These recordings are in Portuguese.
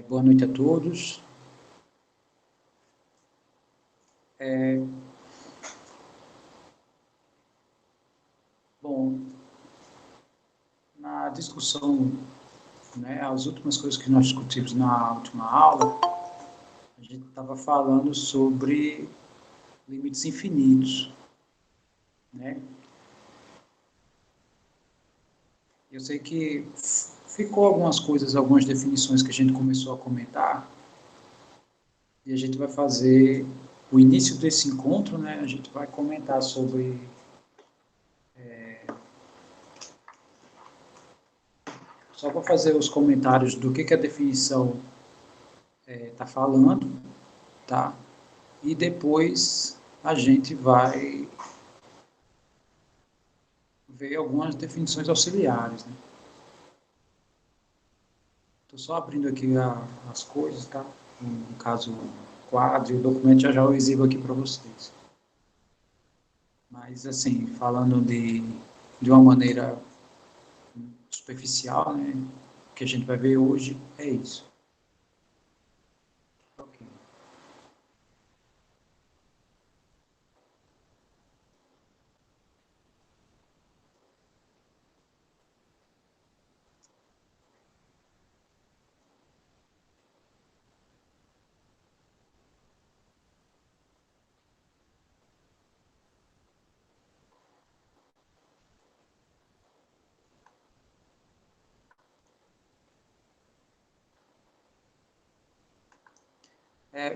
Boa noite a todos. Bom, na discussão, né, as últimas coisas que nós discutimos na última aula, a gente estava falando sobre limites infinitos, né? Eu sei que ficou algumas coisas, algumas definições que a gente começou a comentar, e a gente vai fazer o início desse encontro, né? A gente vai comentar sobre só para fazer os comentários do que a definição está falando, tá? E depois a gente vai ver algumas definições auxiliares, né? Estou só abrindo aqui as coisas, tá? No caso, o quadro e o documento já eu exibo aqui para vocês. Mas, assim, falando de uma maneira superficial, né? O que a gente vai ver hoje é isso. Ok.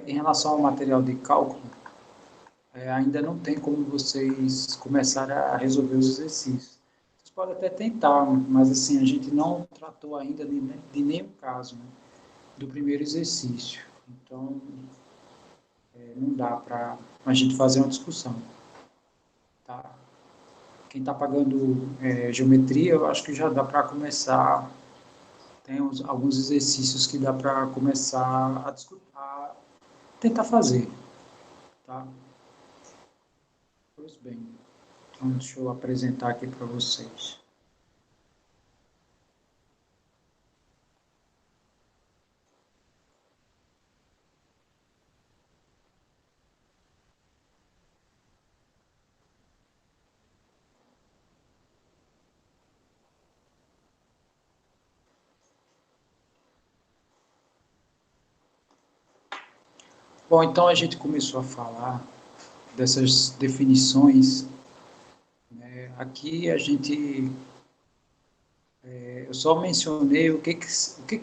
Em relação ao material de cálculo, ainda não tem como vocês começarem a resolver os exercícios. Vocês podem até tentar, mas assim, a gente não tratou ainda de nenhum caso, né, do primeiro exercício. Então, não dá para a gente fazer uma discussão. Tá? Quem está pagando geometria, eu acho que já dá para começar. Tem alguns exercícios que dá para começar a discutir, a tentar fazer. Tá? Pois bem. Então, deixa eu apresentar aqui para vocês. Bom, então a gente começou a falar dessas definições. Aqui a gente, eu só mencionei o que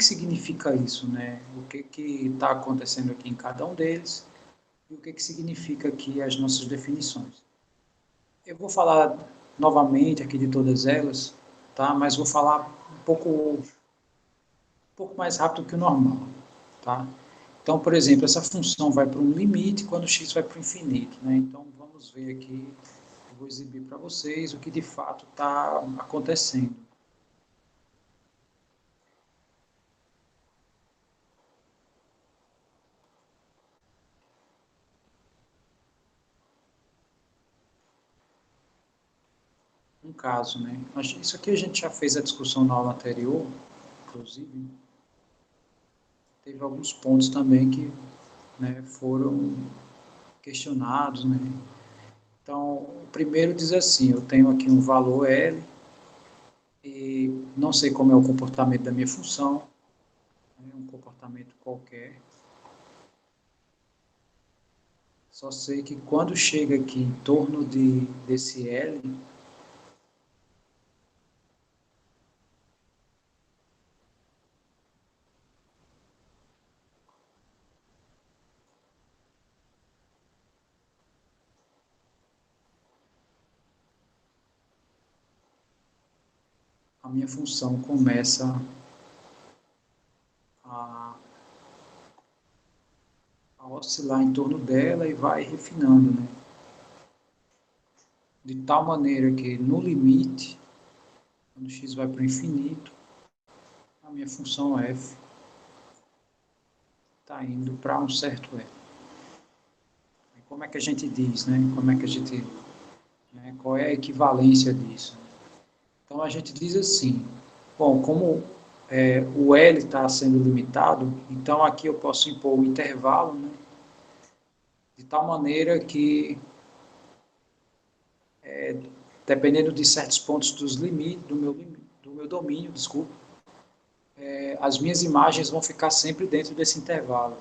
significa isso, né? O que está acontecendo aqui em cada um deles e o que significa aqui as nossas definições. Eu vou falar novamente aqui de todas elas, tá? Mas vou falar um pouco mais rápido que o normal, tá? Então, por exemplo, essa função vai para um limite quando x vai para o infinito, né? Então, vamos ver aqui, eu vou exibir para vocês o que de fato está acontecendo. Um caso, né? Isso aqui a gente já fez a discussão na aula anterior, inclusive, teve alguns pontos também que, né, foram questionados, né? Então, o primeiro diz assim, eu tenho aqui um valor L e não sei como é o comportamento da minha função, né, um comportamento qualquer. Só sei que quando chega aqui em torno desse L, a minha função começa a, a oscilar em torno dela e vai refinando, né? De tal maneira que no limite, quando x vai para o infinito, a minha função f está indo para um certo L. Como é que a gente diz, né? Como é que a gente, né? Qual é a equivalência disso? Então a gente diz assim, bom, como o L está sendo limitado, então aqui eu posso impor um intervalo, né, de tal maneira que, dependendo de certos pontos dos limites, do meu domínio, desculpa, as minhas imagens vão ficar sempre dentro desse intervalo.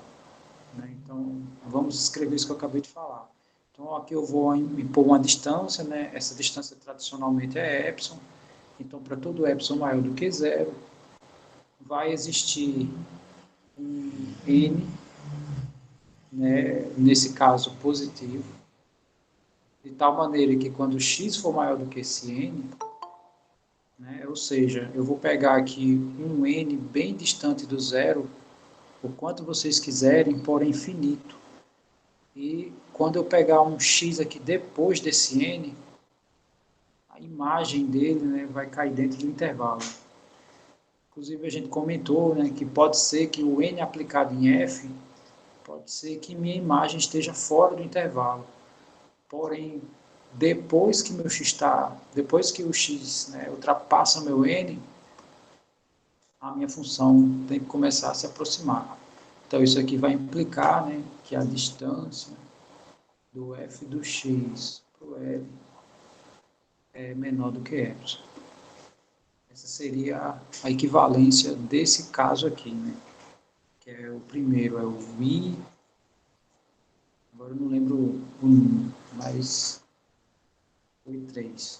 Né? Então, vamos escrever isso que eu acabei de falar. Então, aqui eu vou impor uma distância, né? Essa distância tradicionalmente é epsilon. Então, para todo epsilon maior do que zero, vai existir um n, né? Nesse caso positivo, de tal maneira que quando x for maior do que esse n, né? Ou seja, eu vou pegar aqui um n bem distante do zero, o quanto vocês quiserem, porém infinito. E quando eu pegar um x aqui depois desse n, a imagem dele, né, vai cair dentro do intervalo. Inclusive a gente comentou, né, que pode ser que o n aplicado em f, pode ser que minha imagem esteja fora do intervalo. Porém, depois que o x, né, ultrapassa meu n, a minha função tem que começar a se aproximar. Então isso aqui vai implicar, né, que a distância do f do x para o L é menor do que epsilon. Essa seria a equivalência desse caso aqui, né? Que é o primeiro, é o I, agora eu não lembro o número, mas o I3.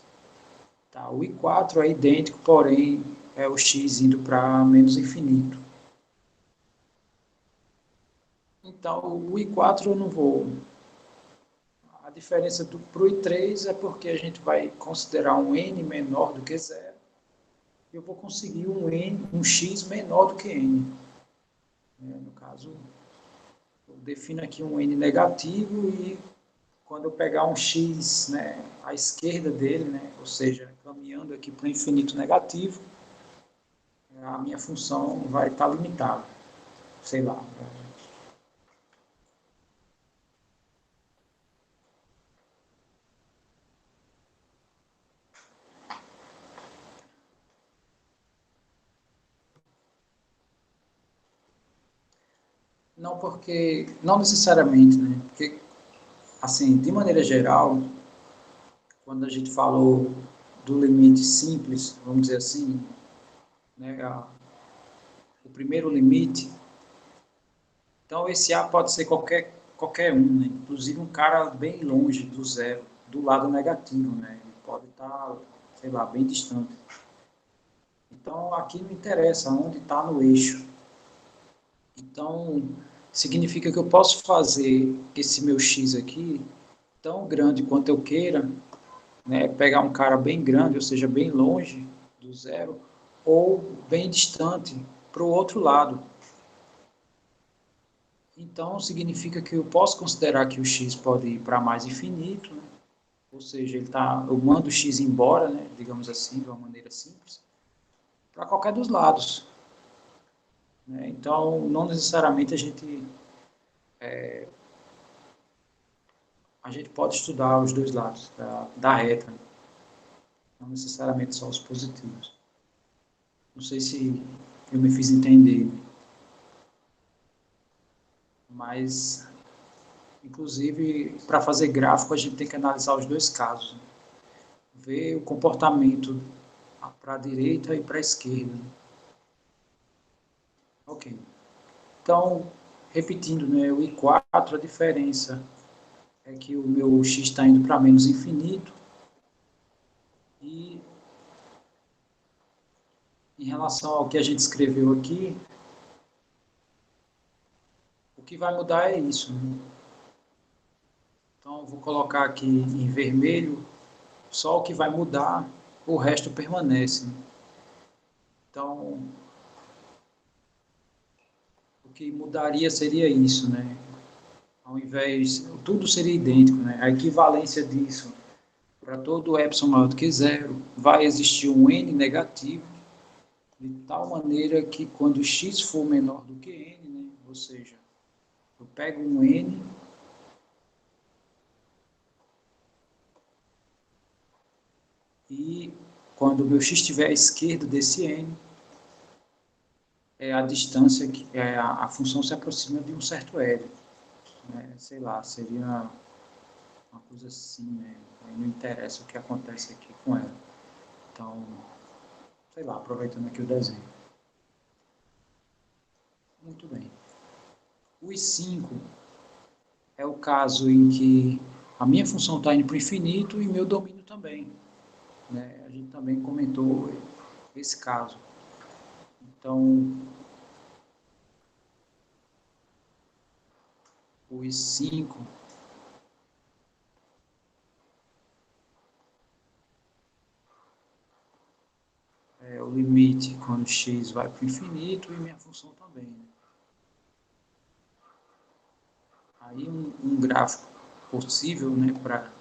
Tá, o I4 é idêntico, porém é o x indo para menos infinito. Então, o I4 eu não vou. A diferença para o I3 é porque a gente vai considerar um n menor do que zero. E eu vou conseguir um x menor do que n. No caso, eu defino aqui um n negativo e quando eu pegar um x, né, à esquerda dele, né, ou seja, caminhando aqui para o infinito negativo, a minha função vai estar limitada. Sei lá. Não porque, não necessariamente, né? Porque, assim, de maneira geral, quando a gente falou do limite simples, vamos dizer assim, né, o primeiro limite, então esse A pode ser qualquer um, né? Inclusive um cara bem longe do zero, do lado negativo, né? Ele pode estar, sei lá, bem distante. Então aqui não interessa onde está no eixo. Então significa que eu posso fazer esse meu x aqui tão grande quanto eu queira, né? Pegar um cara bem grande, ou seja, bem longe do zero, ou bem distante para o outro lado. Então, significa que eu posso considerar que o x pode ir para mais infinito, né? Ou seja, eu mando o x embora, né? Digamos assim, de uma maneira simples, para qualquer dos lados. Né? Então, não necessariamente a gente pode estudar os dois lados da reta, né? Não necessariamente só os positivos. Não sei se eu me fiz entender, mas, inclusive, para fazer gráfico, a gente tem que analisar os dois casos, né? Ver o comportamento para a direita e para a esquerda. Ok. Então, repetindo, né, o I4, a diferença é que o meu x está indo para menos infinito e em relação ao que a gente escreveu aqui, o que vai mudar é isso. Né? Então, vou colocar aqui em vermelho só o que vai mudar, o resto permanece. Né? Então, o que mudaria seria isso, né? Ao invés, tudo seria idêntico, né? A equivalência disso para todo epsilon maior do que zero, vai existir um n negativo, de tal maneira que quando x for menor do que n, né? Ou seja, eu pego um n e quando o meu x estiver à esquerda desse n, é a distância que a função se aproxima de um certo L, né? Sei lá, seria uma coisa assim, né? Aí não interessa o que acontece aqui com ela. Então, sei lá, aproveitando aqui o desenho. Muito bem. O I5 é o caso em que a minha função está indo para o infinito e meu domínio também, né? A gente também comentou esse caso. Então, o I5 é o limite quando x vai para o infinito e minha função também, né? Aí um gráfico possível, né, para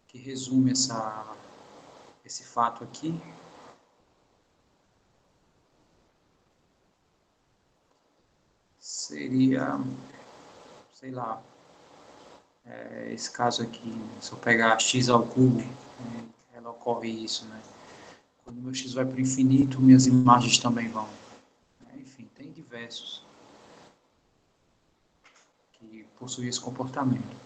que resume esse fato aqui, seria, sei lá, esse caso aqui, se eu pegar x ao cubo, ela ocorre isso, né? Quando meu x vai para o infinito, minhas imagens também vão. Enfim, tem diversos que possuem esse comportamento.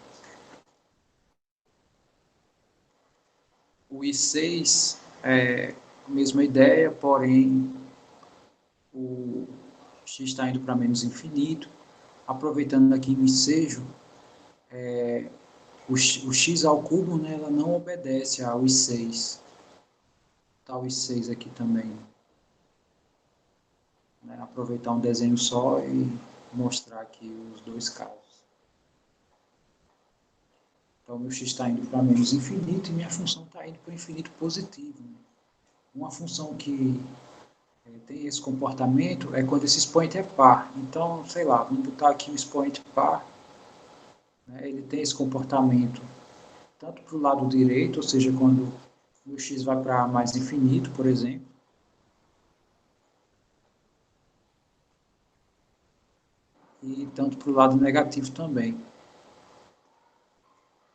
O I6 é a mesma ideia, porém o x está indo para menos infinito. Aproveitando aqui o ensejo, o x ao cubo, né, ela não obedece ao I6. Está o I6 aqui também. Né, aproveitar um desenho só e mostrar aqui os dois casos. Então, meu x está indo para menos infinito e minha função está indo para o infinito positivo. Né? Uma função que tem esse comportamento é quando esse expoente é par. Então, sei lá, vamos botar aqui um expoente par, né? Ele tem esse comportamento tanto para o lado direito, ou seja, quando o x vai para mais infinito, por exemplo, e tanto para o lado negativo também.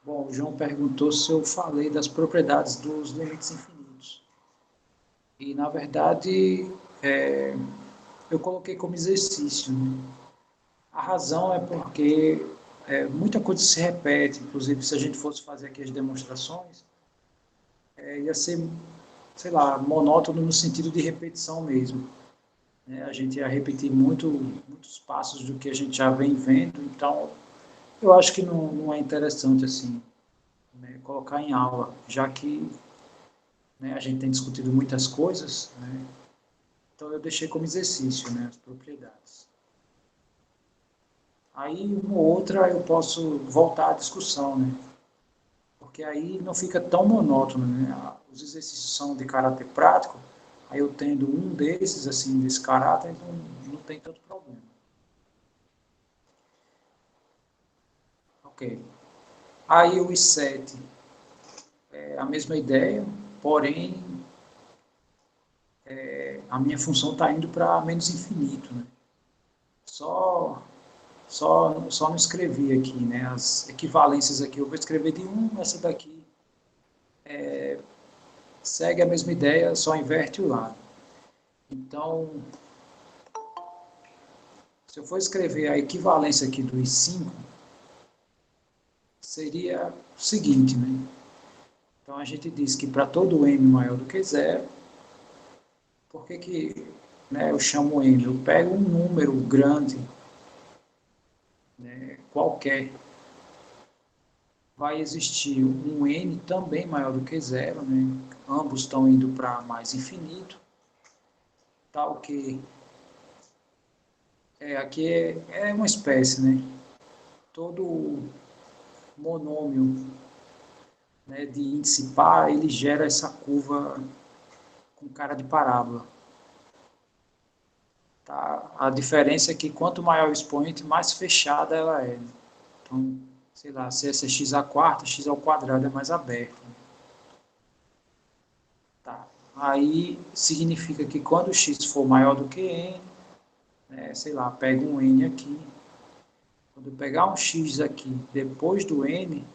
Bom, o João perguntou se eu falei das propriedades dos limites infinitos. E, na verdade, eu coloquei como exercício. Né? A razão é porque muita coisa se repete, inclusive se a gente fosse fazer aqui as demonstrações, ia ser, sei lá, monótono no sentido de repetição mesmo. Né? A gente ia repetir muitos passos do que a gente já vem vendo, então eu acho que não é interessante assim, né, colocar em aula, já que, né, a gente tem discutido muitas coisas, né, então eu deixei como exercício, né, as propriedades. Aí uma ou outra eu posso voltar à discussão, né, porque aí não fica tão monótono, né, os exercícios são de caráter prático, aí eu tendo um desses, assim, desse caráter, então não tem tanto problema. Ok. Aí o I7 é a mesma ideia, porém a minha função está indo para menos infinito, né? Só, só não escrevi aqui, né? As equivalências aqui, eu vou escrever de 1, essa daqui segue a mesma ideia, só inverte o lado. Então, se eu for escrever a equivalência aqui do I5, seria o seguinte, né? Então, a gente diz que para todo m maior do que zero, por que né, eu chamo m? Eu pego um número grande, né, qualquer, vai existir um n também maior do que zero, né? Ambos estão indo para mais infinito, tal que aqui é uma espécie, né? Todo monômio, né, de índice par, ele gera essa curva com cara de parábola. Tá? A diferença é que quanto maior o expoente, mais fechada ela é. Né? Então, sei lá, se essa é x à quarta, x ao quadrado é mais aberto. Né? Tá. Aí significa que quando o x for maior do que n, né, sei lá, pego um n aqui. Quando eu pegar um x aqui depois do n,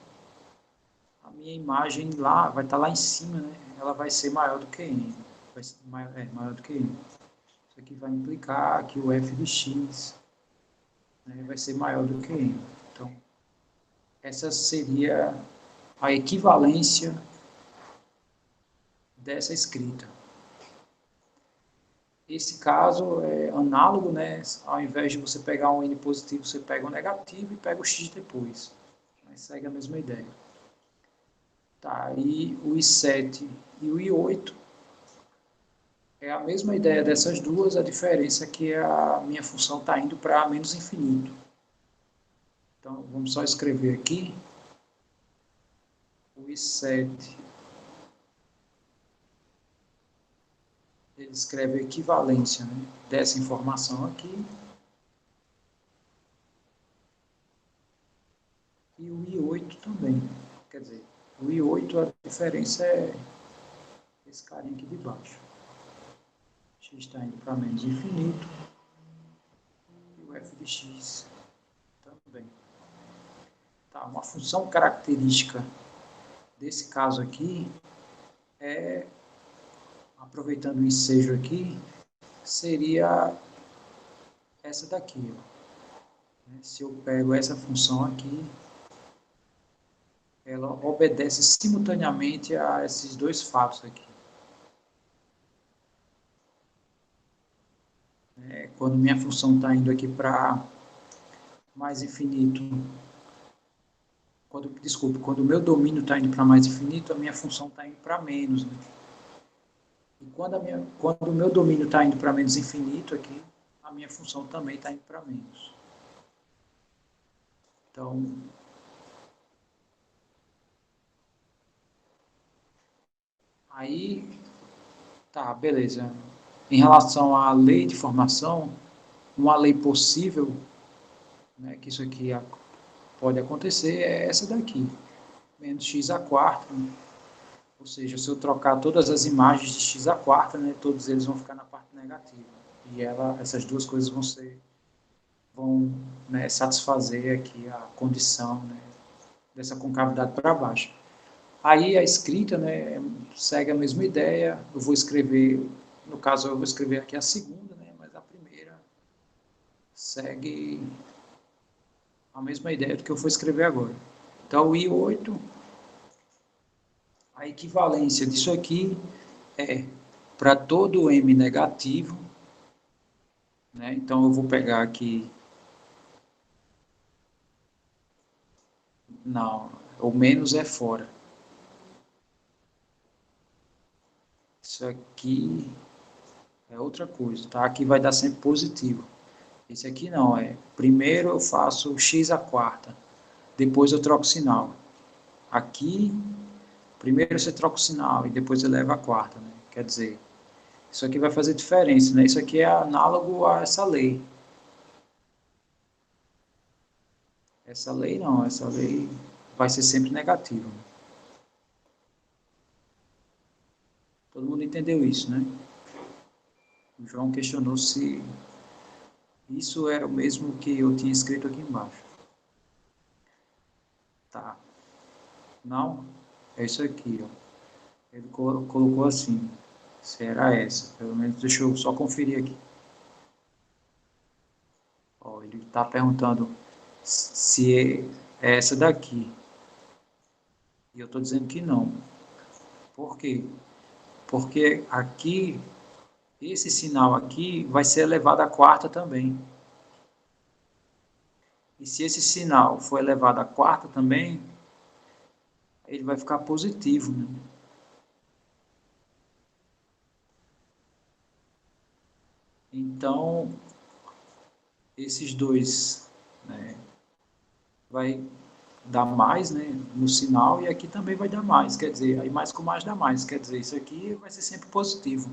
a minha imagem lá vai estar lá em cima, né? Ela vai ser maior do que n. Vai ser maior do que n. Isso aqui vai implicar que o f de x, né, vai ser maior do que m. Então, essa seria a equivalência dessa escrita. Esse caso é análogo, né? Ao invés de você pegar um n positivo, você pega um negativo e pega o x depois. Mas segue a mesma ideia. Tá, e o i7 e o i8 é a mesma ideia dessas duas, a diferença é que a minha função está indo para menos infinito. Então, vamos só escrever aqui. O i7, ele escreve a equivalência, né, dessa informação aqui. E o i8 também. Quer dizer, o i8, a diferença é esse carinha aqui de baixo. X está indo para menos infinito. E o f de x também. Tá, uma função característica desse caso aqui é, aproveitando o ensejo aqui, seria essa daqui. Ó. Se eu pego essa função aqui, ela obedece simultaneamente a esses dois fatos aqui. Quando minha função está indo aqui para mais infinito, quando o meu domínio está indo para mais infinito, a minha função está indo para menos. Né? E quando o meu domínio está indo para menos infinito aqui, a minha função também está indo para menos. Então, aí, tá, beleza. Em relação à lei de formação, uma lei possível, né, que isso aqui pode acontecer, é essa daqui, menos x à quarta. Né? Ou seja, se eu trocar todas as imagens de x à quarta, né, todos eles vão ficar na parte negativa. E essas duas coisas vão né, satisfazer aqui a condição né, dessa concavidade para baixo. Aí a escrita né, segue a mesma ideia. Eu vou escrever, no caso eu vou escrever aqui a segunda, né, mas a primeira segue a mesma ideia do que eu vou escrever agora. Então o I8, a equivalência disso aqui é para todo M negativo, né, então eu vou pegar aqui, não, o menos é fora. Isso aqui é outra coisa, tá? Aqui vai dar sempre positivo. Esse aqui não, primeiro eu faço x à quarta, depois eu troco o sinal. Aqui, primeiro você troca o sinal e depois eleva a quarta, né? Quer dizer, isso aqui vai fazer diferença, né? Isso aqui é análogo a essa lei. Essa lei não, essa lei vai ser sempre negativa. Né? Todo mundo entendeu isso, né? O João questionou se isso era o mesmo que eu tinha escrito aqui embaixo. Tá. Não? É isso aqui, ó. Ele colocou assim. Será essa? Pelo menos deixa eu só conferir aqui. Ó, ele está perguntando se é essa daqui. E eu estou dizendo que não. Por quê? Porque aqui, esse sinal aqui vai ser elevado à quarta também. E se esse sinal for elevado à quarta também, ele vai ficar positivo. Né? Então, esses dois né, vai dar mais né, no sinal e aqui também vai dar mais. Quer dizer, aí mais com mais dá mais. Quer dizer, isso aqui vai ser sempre positivo.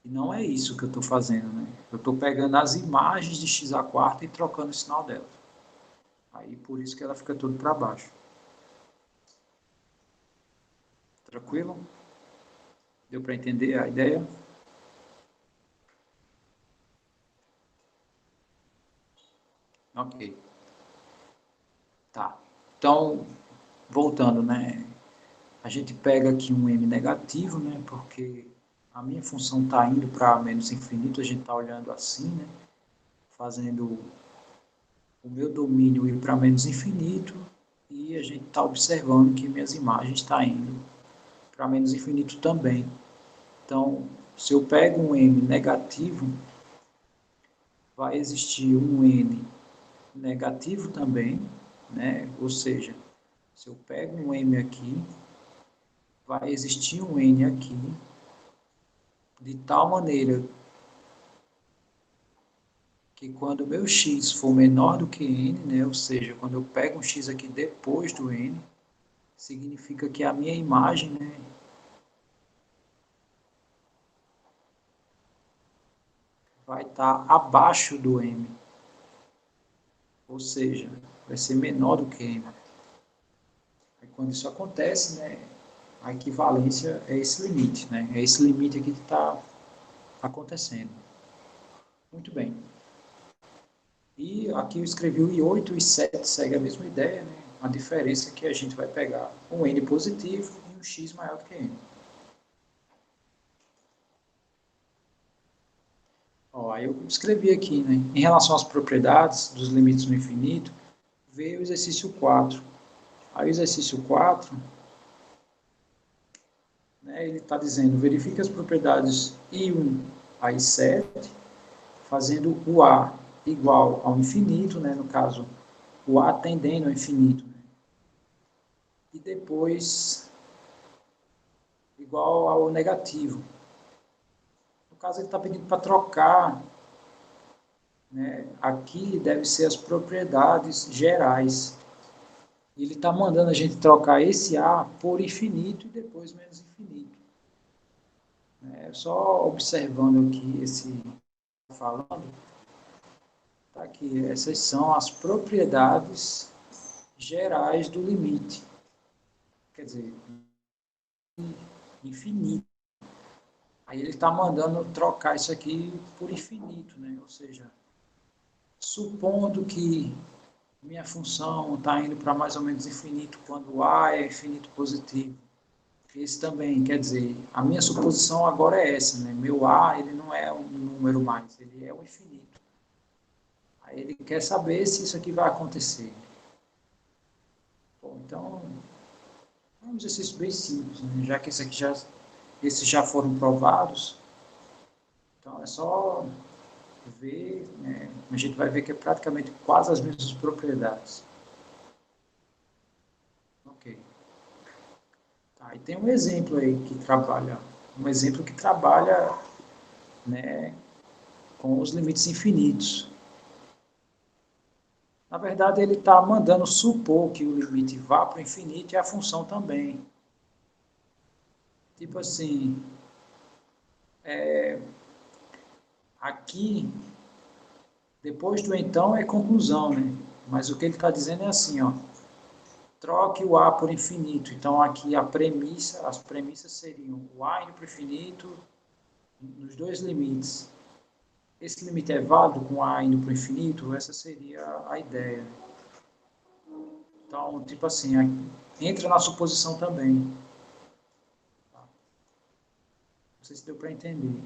E não é isso que eu estou fazendo, né? Eu estou pegando as imagens de x à quarta e trocando o sinal dela. Aí por isso que ela fica tudo para baixo. Tranquilo? Deu para entender a ideia? Ok. Tá. Então, voltando, né? A gente pega aqui um M negativo, né? Porque a minha função está indo para menos infinito, a gente está olhando assim, né? Fazendo o meu domínio ir para menos infinito, e a gente está observando que minhas imagens estão indo para menos infinito também. Então, se eu pego um m negativo, vai existir um n negativo também, né? Ou seja, se eu pego um m aqui, vai existir um n aqui, de tal maneira que quando o meu x for menor do que n, né? Ou seja, quando eu pego um x aqui depois do n, significa que a minha imagem, né, vai estar abaixo do m, ou seja, vai ser menor do que m. Aí, quando isso acontece, né, a equivalência é esse limite, né? É esse limite aqui que está acontecendo. Muito bem. E aqui eu escrevi o I8 e o I7 segue a mesma ideia, né? A diferença é que a gente vai pegar um N positivo e um X maior do que N. Ó, aí eu escrevi aqui, né? Em relação às propriedades dos limites no infinito, veio o exercício 4. Aí o exercício 4, né, ele está dizendo, verifique as propriedades I1 a I7, fazendo o A igual ao infinito, né, no caso, o A tendendo ao infinito, né, e depois igual ao negativo. No caso, ele está pedindo para trocar, né, aqui deve ser as propriedades gerais. Ele está mandando a gente trocar esse A por infinito e depois menos infinito. Só observando aqui esse falando, tá aqui, essas são as propriedades gerais do limite. Quer dizer, infinito. Aí ele está mandando trocar isso aqui por infinito, né? Ou seja, supondo que minha função está indo para mais ou menos infinito quando A é infinito positivo. Esse também, quer dizer, a minha suposição agora é essa, né? Meu A, ele não é um número mais, ele é o infinito. Aí ele quer saber se isso aqui vai acontecer. Bom, então, é um exercício bem simples, né? Já que esses já foram provados, então é só ver, né? A gente vai ver que é praticamente quase as mesmas propriedades. Ok. Tá, e tem um exemplo aí que trabalha, né, com os limites infinitos. Na verdade, ele está mandando supor que o limite vá para o infinito e a função também. Tipo assim, aqui, depois do então é conclusão, né? Mas o que ele está dizendo é assim, ó, troque o A por infinito. Então, aqui as premissas seriam o A indo para o infinito nos dois limites. Esse limite é válido com A indo para o infinito? Essa seria a ideia. Então, tipo assim, entra na suposição também. Não sei se deu para entender.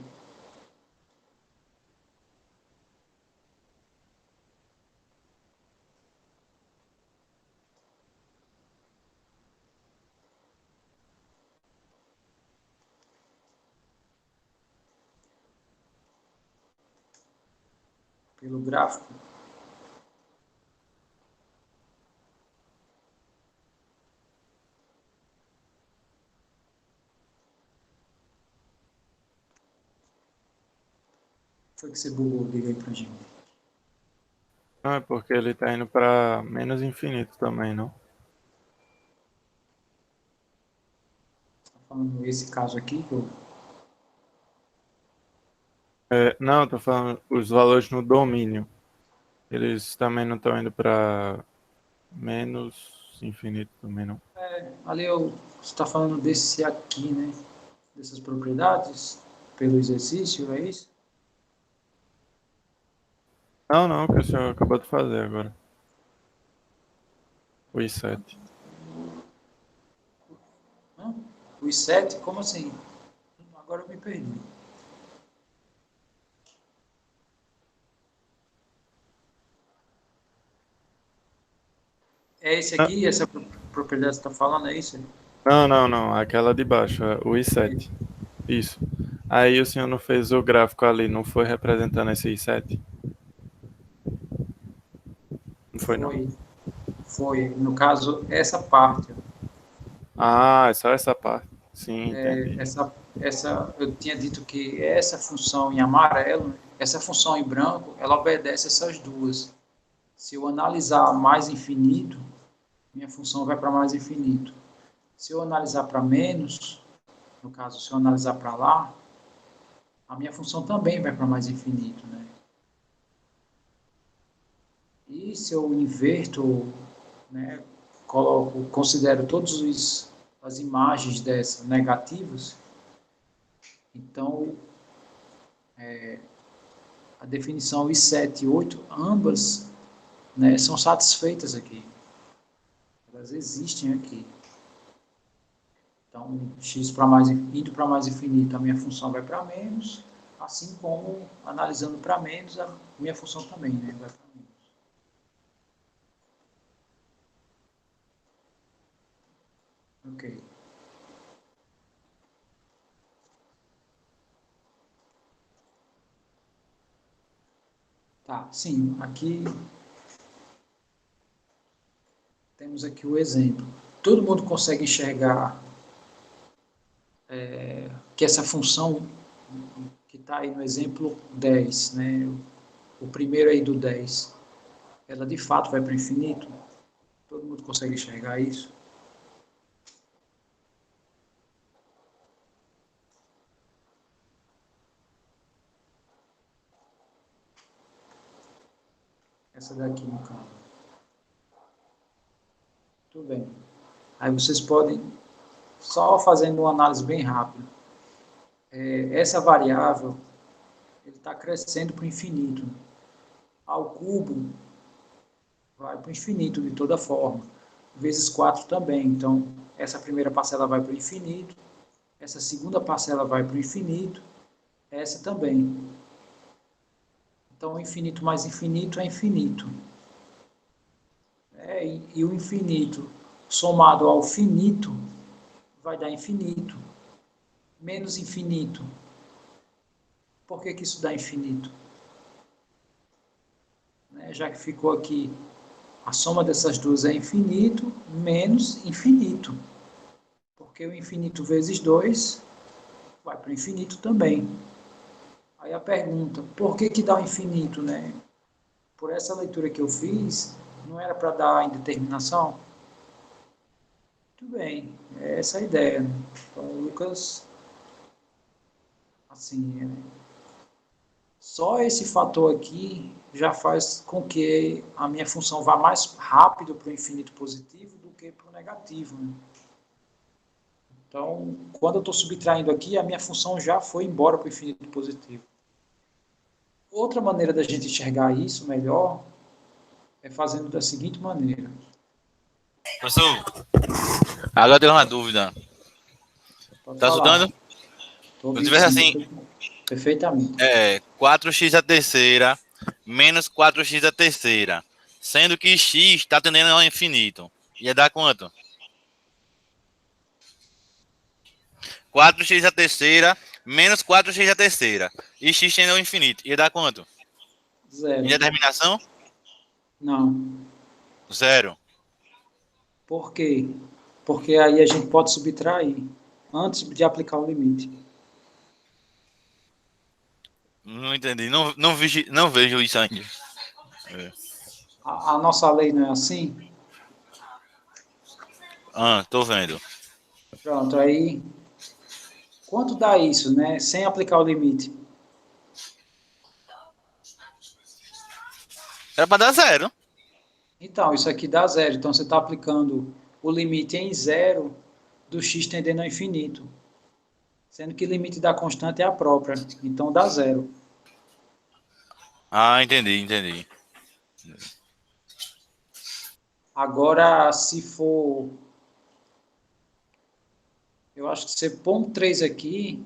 Pelo gráfico. Foi que você bugou? Diga aí pra gente. Não, é porque ele tá indo para menos infinito também, não? Você tá falando esse caso aqui, que eu... Não, eu tô falando os valores no domínio. Eles também não estão indo para menos infinito também, não? Ali você está falando desse aqui, né? Dessas propriedades, pelo exercício, é isso? Não, não, que o senhor acabou de fazer agora. O I7. Hã? Os 7, como assim? Agora eu me perdi. É esse aqui? Essa propriedade que você está falando, é isso? Não. Aquela de baixo, o I7. Isso. Aí o senhor não fez o gráfico ali, não foi representando esse I7? Não foi, não? Foi. Foi. No caso, essa parte. Ah, é só essa parte. Sim, entendi. Eu tinha dito que essa função em amarelo, essa função em branco, ela obedece essas duas. Se eu analisar mais infinito, minha função vai para mais infinito. Se eu analisar para menos, no caso, se eu analisar para lá, a minha função também vai para mais infinito, né? E se eu inverto, né, considero todas as imagens dessas negativas, então a definição I7 e 8, ambas, né, são satisfeitas aqui. Elas existem aqui. Então, x para mais, indo para mais infinito, a minha função vai para menos, assim como analisando para menos, a minha função também, né, vai para menos. Ok. Tá, sim, aqui temos aqui o exemplo. Todo mundo consegue enxergar que essa função que está aí no exemplo 10, né, o primeiro aí do 10, ela de fato vai para o infinito? Todo mundo consegue enxergar isso? Essa daqui, no caso. Tudo bem. Aí vocês podem, só fazendo uma análise bem rápida, essa variável ele está crescendo para o infinito. Ao cubo vai para o infinito de toda forma. Vezes 4 também. Então, essa primeira parcela vai para o infinito, essa segunda parcela vai para o infinito, essa também. Então, infinito mais infinito é infinito. E o infinito somado ao finito vai dar infinito. Menos infinito. Por que isso dá infinito? Já que ficou aqui, a soma dessas duas é infinito, menos infinito. Porque o infinito vezes 2 vai para o infinito também. Aí a pergunta, por que dá o infinito, né? Por essa leitura que eu fiz, não era para dar indeterminação? Tudo bem, é essa a ideia. Né? Então, Lucas, assim, só esse fator aqui já faz com que a minha função vá mais rápido para o infinito positivo do que para o negativo. Né? Então, quando eu estou subtraindo aqui, a minha função já foi embora para o infinito positivo. Outra maneira da gente enxergar isso melhor é fazendo da seguinte maneira. Professor, agora eu tenho uma dúvida. Pode Tá falar. estudando? Estou Se eu tivesse ouvindo assim, perfeitamente. 4x à terceira menos 4x à terceira, sendo que x está tendendo ao infinito. Ia dar quanto? 4x à terceira menos 4x à terceira. E x tendendo ao infinito. Ia dar quanto? Zero. Indeterminação? Não. Zero. Por quê? Porque aí a gente pode subtrair antes de aplicar o limite. Não entendi. Não vejo isso ainda. A nossa lei não é assim? Tô vendo. Pronto, aí quanto dá isso, né? Sem aplicar o limite? Era pra dar zero. Então, isso aqui dá zero. Então, você está aplicando o limite em zero do x tendendo ao infinito. Sendo que o limite da constante é a própria. Então, dá zero. Entendi. Agora, se for... Eu acho que você põe um 3 aqui,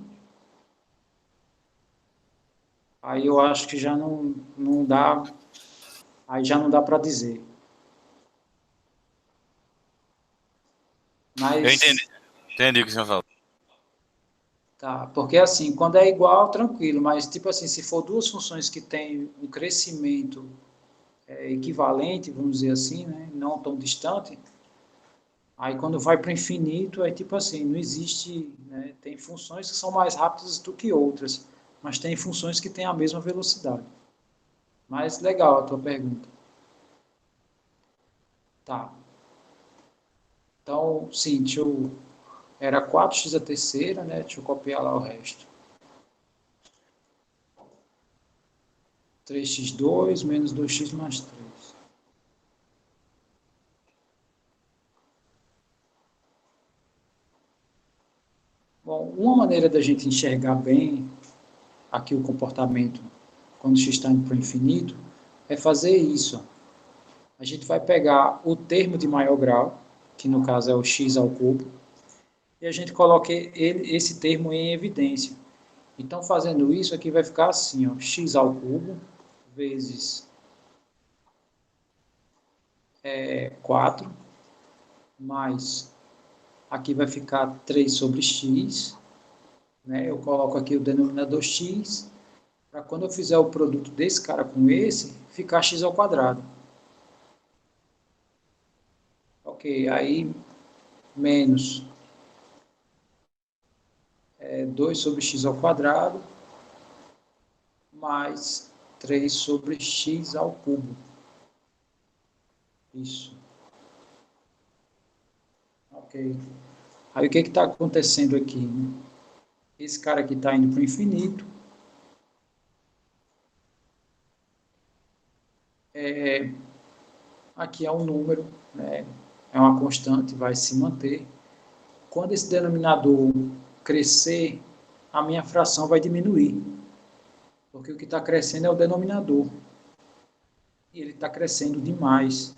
Aí eu acho que já não dá, aí já não dá para dizer. Eu Mas, entendi o que você falou. tá, porque assim, quando é igual, tranquilo, mas tipo assim, se for duas funções que têm um crescimento equivalente, vamos dizer assim, né, não tão distante, aí quando vai para o infinito, é tipo assim, não existe, né, tem funções que são mais rápidas do que outras, mas tem funções que têm a mesma velocidade. Mas legal a tua pergunta. Tá. Então, sim, era 4x a terceira, né? Deixa eu copiar lá o resto. 3x2 menos 2x mais 3. Bom, uma maneira da gente enxergar bem aqui o comportamento quando x está indo para o infinito é fazer isso. A gente vai pegar o termo de maior grau, que no caso é o x ao cubo, e a gente coloca esse termo em evidência. Então, fazendo isso, aqui vai ficar assim, ó, x ao cubo vezes 4, mais, aqui vai ficar 3 sobre x, né? Eu coloco aqui o denominador x, para quando eu fizer o produto desse cara com esse, ficar x ao quadrado. Ok, aí menos 2 sobre x ao quadrado, mais 3 sobre x ao cubo. Isso. Ok. Aí o que está acontecendo aqui? Né? Esse cara aqui está indo para o infinito. Aqui é um número, né? É uma constante, vai se manter. Quando esse denominador crescer, a minha fração vai diminuir, porque o que está crescendo é o denominador, e ele está crescendo demais.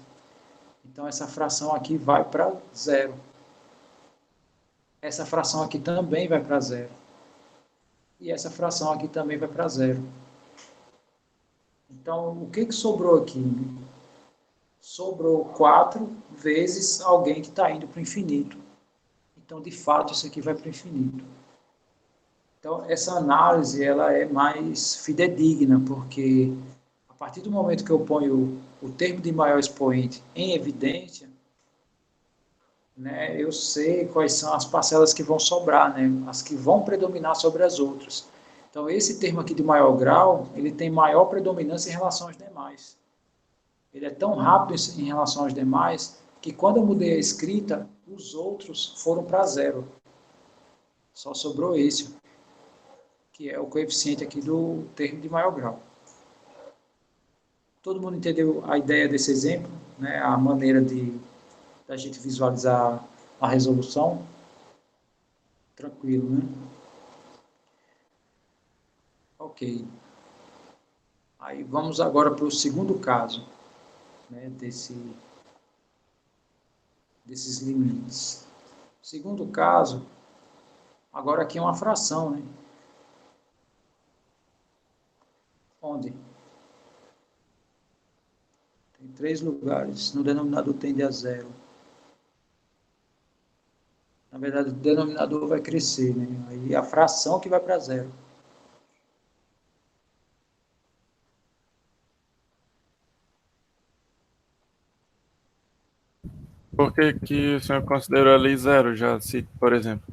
Então, essa fração aqui vai para zero. Essa fração aqui também vai para zero. E essa fração aqui também vai para zero. Então, o que sobrou aqui? Sobrou 4 vezes alguém que está indo para o infinito. Então, de fato, isso aqui vai para o infinito. Então, essa análise ela é mais fidedigna, porque a partir do momento que eu ponho o termo de maior expoente em evidência, né, eu sei quais são as parcelas que vão sobrar, né, as que vão predominar sobre as outras. Então, esse termo aqui de maior grau, ele tem maior predominância em relação aos demais. Ele é tão rápido em relação aos demais que quando eu mudei a escrita, os outros foram para zero. Só sobrou esse, que é o coeficiente aqui do termo de maior grau. Todo mundo entendeu a ideia desse exemplo, né? A maneira de da gente visualizar a resolução? Tranquilo, né? Ok. Aí vamos agora para o segundo caso, né? Desses limites. Segundo caso, agora aqui é uma fração, né? Onde? Tem 3 lugares. No denominador tende a zero. Na verdade, o denominador vai crescer, né? Aí a fração que vai para zero. Por que que o senhor considerou ali zero já? Se, por exemplo,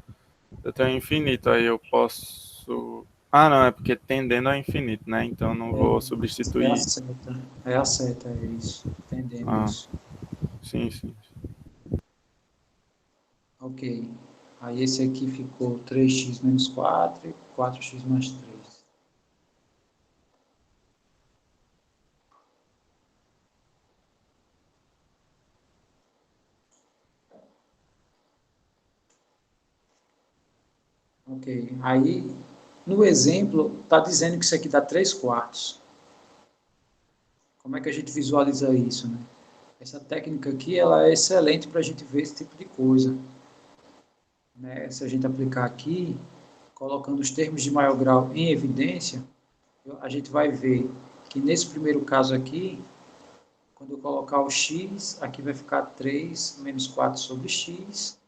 eu tenho infinito, aí eu posso... Ah, não, é porque tendendo ao infinito, né? Então não vou É a substituir. seta. É a seta, é isso. Entendendo Ah, isso. sim, sim. Ok. Aí esse aqui ficou 3x menos 4 e 4x mais 3. Ok. Aí, no exemplo, está dizendo que isso aqui dá 3 quartos. Como é que a gente visualiza isso, né? Essa técnica aqui, ela é excelente para a gente ver esse tipo de coisa. Né? Se a gente aplicar aqui, colocando os termos de maior grau em evidência, A gente vai ver que nesse primeiro caso aqui, quando eu colocar o x, aqui vai ficar 3 menos 4 sobre x,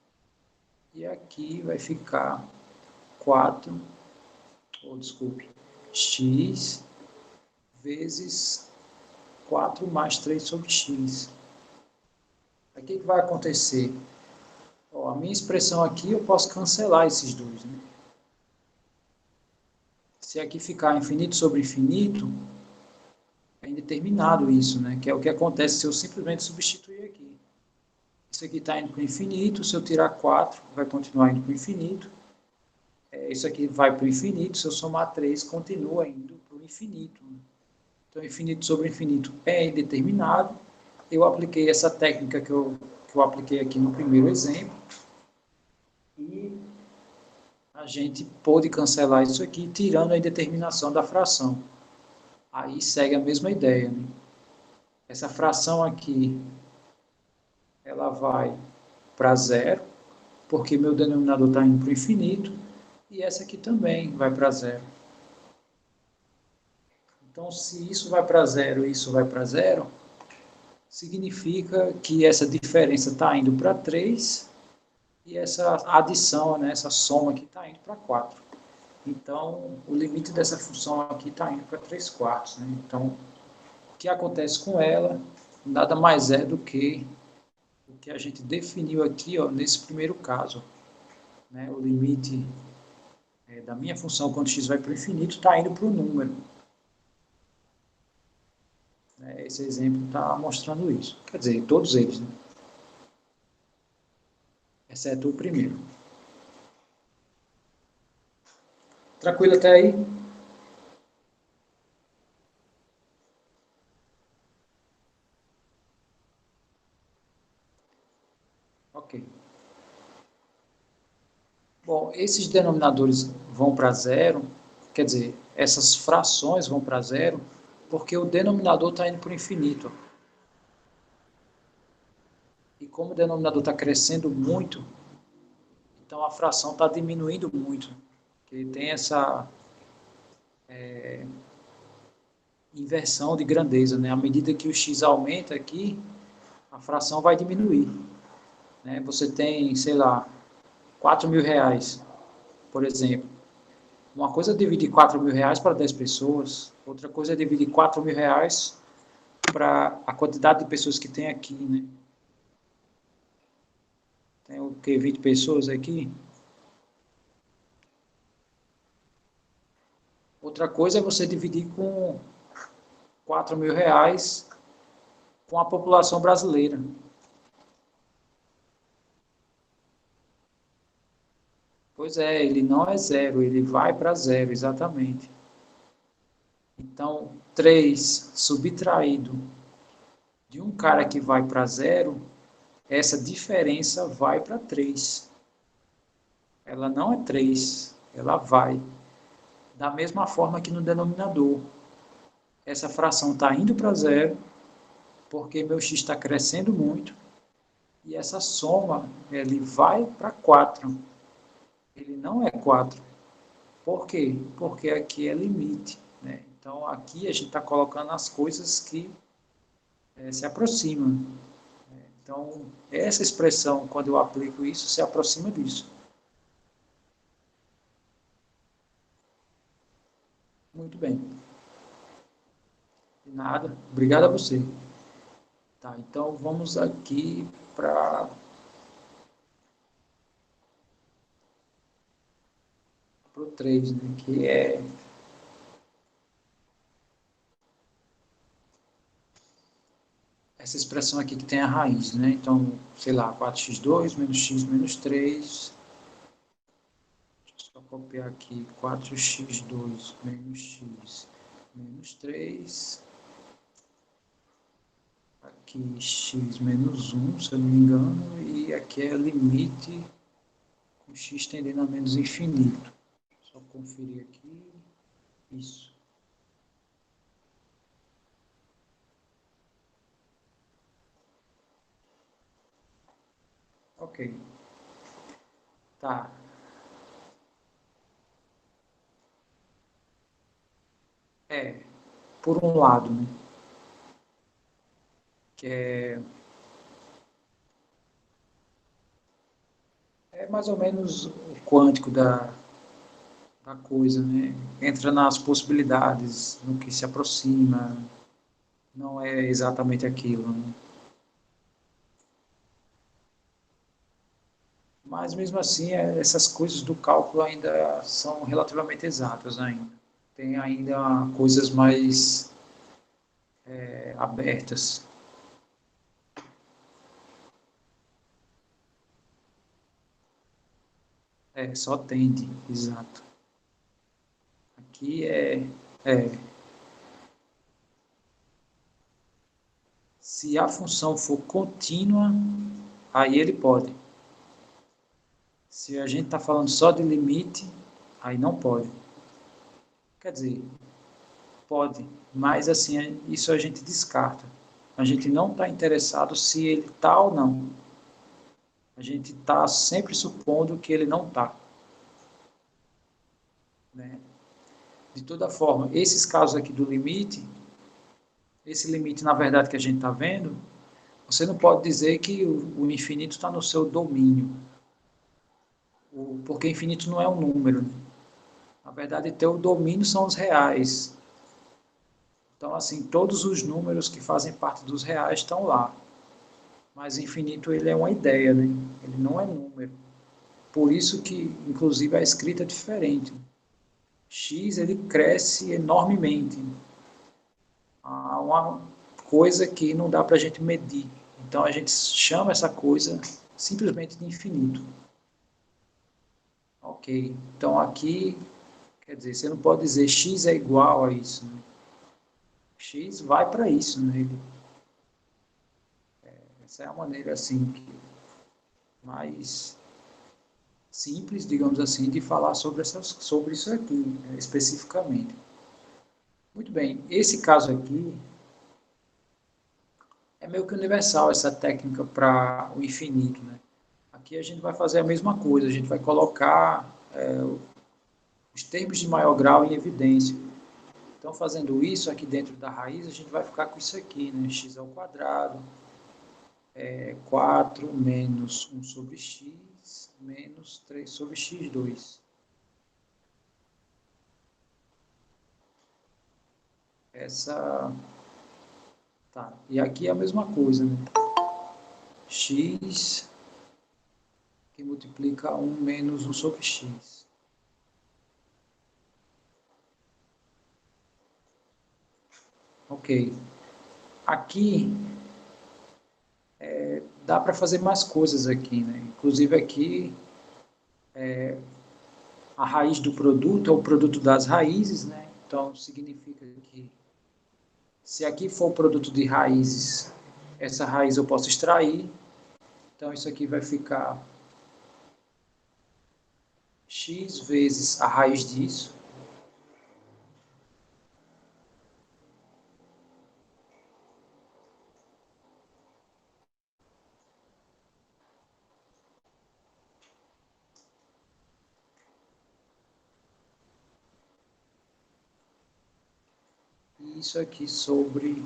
e aqui vai ficar 4, ou desculpe, x vezes 4 mais 3 sobre x. Aí o que vai acontecer? Ó, a minha expressão aqui eu posso cancelar esses dois, né? Se aqui ficar infinito sobre infinito, é indeterminado isso, né? Que é o que acontece se eu simplesmente substituir aqui. Isso aqui está indo para o infinito, se eu tirar 4, vai continuar indo para o infinito. Isso aqui vai para o infinito, se eu somar 3, continua indo para o infinito. Então, infinito sobre infinito é indeterminado. Eu apliquei essa técnica que eu apliquei aqui no primeiro exemplo. E a gente pôde cancelar isso aqui, tirando a indeterminação da fração. Aí segue a mesma ideia, né? Essa fração aqui, ela vai para zero, porque meu denominador está indo para o infinito, e essa aqui também vai para zero. Então, se isso vai para zero e isso vai para zero, significa que essa diferença está indo para 3 e essa adição, né, essa soma aqui está indo para 4. Então, o limite dessa função aqui está indo para 3 quartos. Né? Então, o que acontece com ela nada mais é do que o que a gente definiu aqui, ó, nesse primeiro caso. Né? O limite da minha função quando x vai para o infinito está indo para o número. Esse exemplo está mostrando isso. Quer dizer, todos eles, né? Exceto o primeiro. Tranquilo até aí? Ok. Bom, esses denominadores vão para zero, quer dizer, essas frações vão para zero, porque o denominador está indo para o infinito. E como o denominador está crescendo muito, então a fração está diminuindo muito. Porque tem essa inversão de grandeza, né? À medida que o x aumenta aqui, a fração vai diminuir. Né? Você tem, sei lá, 4 mil reais, por exemplo. Uma coisa é dividir 4 mil reais para 10 pessoas, outra coisa é dividir 4 mil reais para a quantidade de pessoas que tem aqui, né? Tem o que, 20 pessoas aqui? Outra coisa é você dividir com 4 mil reais com a população brasileira. Pois é, ele não é zero, ele vai para zero, exatamente. Então, 3 subtraído de um cara que vai para zero, essa diferença vai para 3. Ela não é 3, ela vai. Da mesma forma que no denominador. Essa fração está indo para zero, porque meu x está crescendo muito, e essa soma, ele vai para 4. Ele não é 4. Por quê? Porque aqui é limite. Né? Então, aqui a gente está colocando as coisas que se aproximam. Então, essa expressão, quando eu aplico isso, se aproxima disso. Muito bem. De nada. Obrigado a você. Tá, então, vamos aqui para o 3, né, que é essa expressão aqui que tem a raiz, né? Então, sei lá, 4x2 menos x menos 3. Deixa eu só copiar aqui. 4x2 menos x menos 3. Aqui x menos 1, se eu não me engano. E aqui é limite com x tendendo a menos infinito. Só conferir aqui. Isso. Ok. Tá. por um lado, né? Que é mais ou menos o quântico da coisa, né? Entra nas possibilidades, no que se aproxima, não é exatamente aquilo, né? Mas mesmo assim, essas coisas do cálculo ainda são relativamente exatas ainda. Tem ainda coisas mais abertas. Só tende, exato. Aqui se a função for contínua, aí ele pode. Se a gente está falando só de limite, aí não pode. Quer dizer, pode, mas assim, isso a gente descarta. A gente não está interessado se ele está ou não. A gente está sempre supondo que ele não está. Né? De toda forma, esses casos aqui do limite, esse limite, na verdade, que a gente está vendo, você não pode dizer que o infinito está no seu domínio. Porque infinito não é um número. Né? Na verdade, teu domínio são os reais. Então, assim, todos os números que fazem parte dos reais estão lá. Mas infinito, ele é uma ideia, né? Ele não é número. Por isso que, inclusive, a escrita é diferente. X, ele cresce enormemente. Há uma coisa que não dá para a gente medir. Então, a gente chama essa coisa simplesmente de infinito. Ok. Então, aqui, quer dizer, você não pode dizer X é igual a isso. Né? X vai para isso, né? Essa é a maneira, assim, mais simples, digamos assim, de falar sobre isso aqui, né, especificamente. Muito bem, esse caso aqui é meio que universal, essa técnica para o infinito. Né? Aqui a gente vai fazer a mesma coisa, a gente vai colocar os termos de maior grau em evidência. Então, fazendo isso aqui dentro da raiz, a gente vai ficar com isso aqui, né? X ao quadrado, 4 menos 1 sobre x, menos 3 sobre x2. Tá. E aqui é a mesma coisa, né? X que multiplica 1 menos 1 sobre x. Ok. Aqui dá para fazer mais coisas aqui, né? Inclusive aqui a raiz do produto é o produto das raízes, né? Então significa que se aqui for o produto de raízes, essa raiz eu posso extrair. Então isso aqui vai ficar x vezes a raiz disso. E isso aqui sobre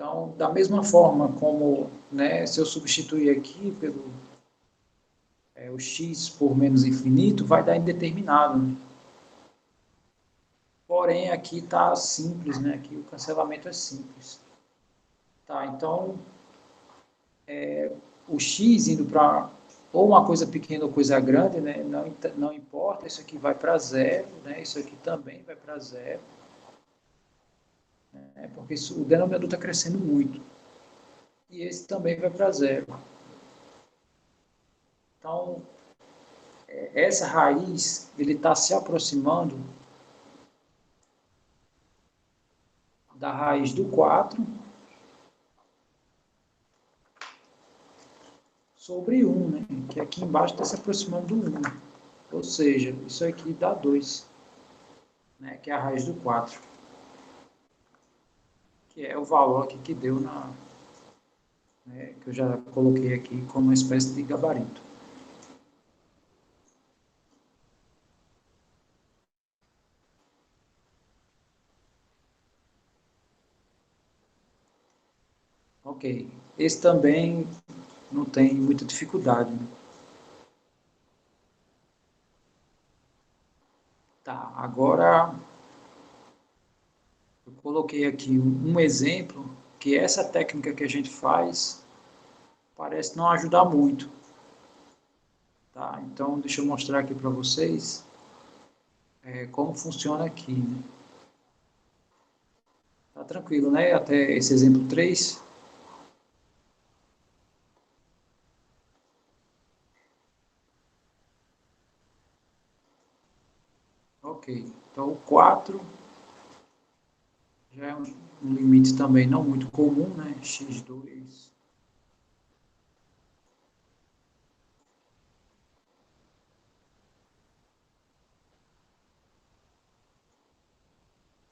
Então, da mesma forma como, né, se eu substituir aqui pelo o x por menos infinito, vai dar indeterminado. Né? Porém, aqui está simples, né? Aqui o cancelamento é simples. Tá, então, o x indo para ou uma coisa pequena ou coisa grande, né? Não importa, isso aqui vai para zero, né? Isso aqui também vai para zero. Né? Porque o denominador está crescendo muito. E esse também vai para zero. Então, essa raiz, ele está se aproximando da raiz do 4 sobre 1, né? Que aqui embaixo está se aproximando do 1. Ou seja, isso aqui dá 2, né? Que é a raiz do 4. Que é o valor aqui que deu né? Que eu já coloquei aqui como uma espécie de gabarito. Ok. Esse também não tem muita dificuldade, né? Tá, agora eu coloquei aqui um exemplo que essa técnica que a gente faz parece não ajudar muito, tá? Então, deixa eu mostrar aqui para vocês como funciona aqui, né? Tá tranquilo, né? Até esse exemplo 3. Ok. Então, o 4 já é um limite também não muito comum, né? X2.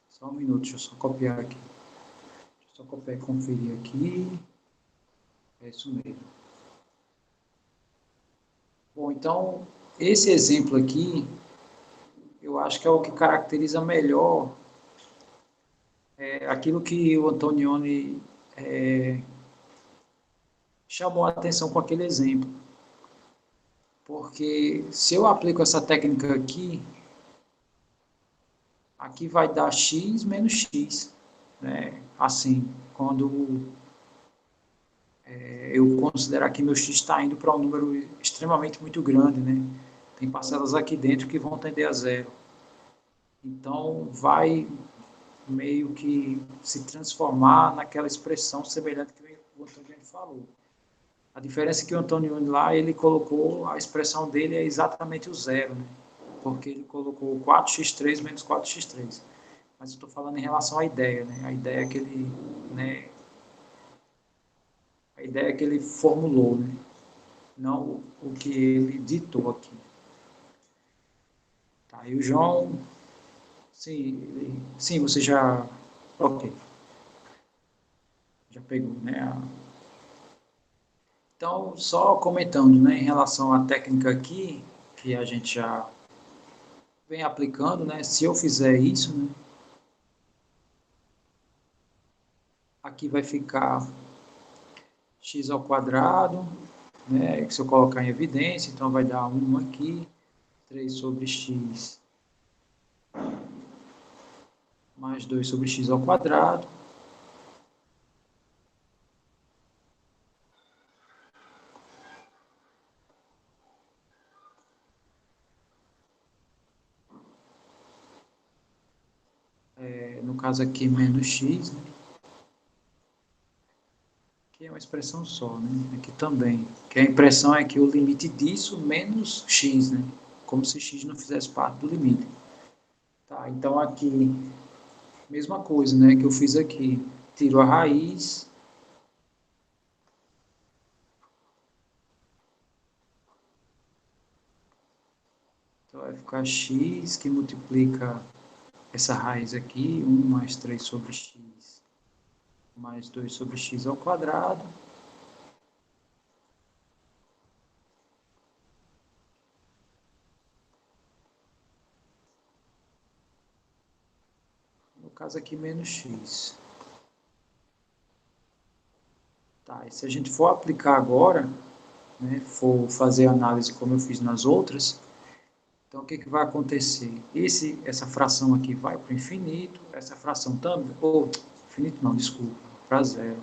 Só um minuto, deixa eu só copiar aqui. Deixa eu só copiar e conferir aqui. É isso mesmo. Bom, então, esse exemplo aqui, eu acho que é o que caracteriza melhor aquilo que o Antonioni chamou a atenção com aquele exemplo. Porque se eu aplico essa técnica aqui, aqui vai dar x menos x, né? Assim, quando eu considerar que meu x está indo para um número extremamente muito grande, né? Tem parcelas aqui dentro que vão tender a zero. Então, vai meio que se transformar naquela expressão semelhante que o Antônio falou. A diferença é que o Antônio lá, ele colocou, a expressão dele é exatamente o zero, né? Porque ele colocou 4x3 menos 4x3. Mas eu estou falando em relação à ideia, né? A ideia que ele, né? A ideia que ele formulou, né? Não o que ele ditou aqui. Tá, e o João, sim, você já, ok, já pegou, né? Então, só comentando, né, em relação à técnica aqui, que a gente já vem aplicando, né? Se eu fizer isso, né, aqui vai ficar x ao quadrado, né? Que se eu colocar em evidência, então vai dar 1 aqui, 3 sobre x mais 2 sobre x ao quadrado. No caso aqui, menos x, né? Que é uma expressão só, né? Aqui também. Que a impressão é que o limite disso menos x, né? Como se x não fizesse parte do limite. Tá, então aqui, mesma coisa, né? Que eu fiz aqui. Tiro a raiz. Então vai ficar x que multiplica essa raiz aqui. 1 mais 3 sobre x mais 2 sobre x ao quadrado. No caso aqui, menos x. Tá, e se a gente for aplicar agora, né, for fazer a análise como eu fiz nas outras, então o que, que vai acontecer? Essa fração aqui vai para o infinito, essa fração também, ou infinito não, desculpa, para zero.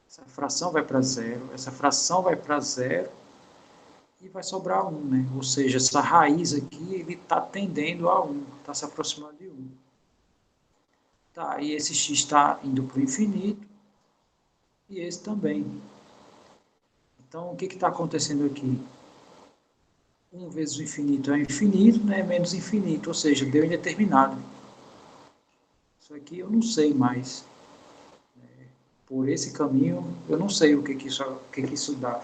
Essa fração vai para zero, essa fração vai para zero e vai sobrar 1, né? Ou seja, essa raiz aqui, ele está tendendo a 1, está se aproximando de 1. Tá, e esse x está indo para o infinito e esse também. Então, o que está acontecendo aqui? 1 vezes o infinito é infinito, né? Menos infinito, ou seja, deu indeterminado. Isso aqui eu não sei mais. Por esse caminho, eu não sei o que isso dá.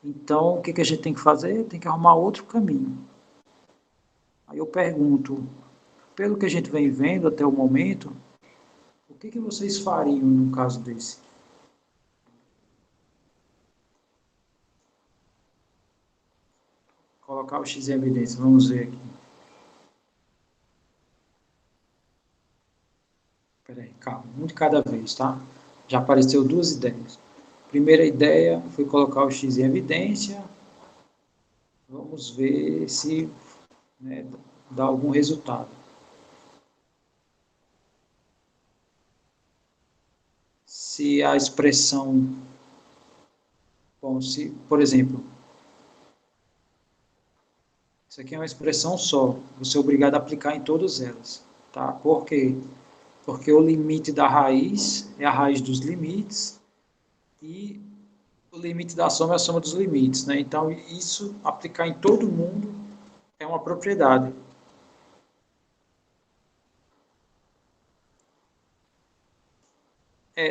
Então, o que a gente tem que fazer? Tem que arrumar outro caminho. Aí eu pergunto, pelo que a gente vem vendo até o momento, o que vocês fariam num caso desse? Colocar o x em evidência, vamos ver aqui. Espera aí, calma, um de cada vez, tá? Já apareceu duas ideias. Primeira ideia foi colocar o x em evidência. Vamos ver se, né, dá algum resultado. Se a expressão, bom, se, por exemplo, isso aqui é uma expressão só, você é obrigado a aplicar em todas elas, tá? Por quê? Porque o limite da raiz é a raiz dos limites e o limite da soma é a soma dos limites, né? Então, isso, aplicar em todo mundo, é uma propriedade.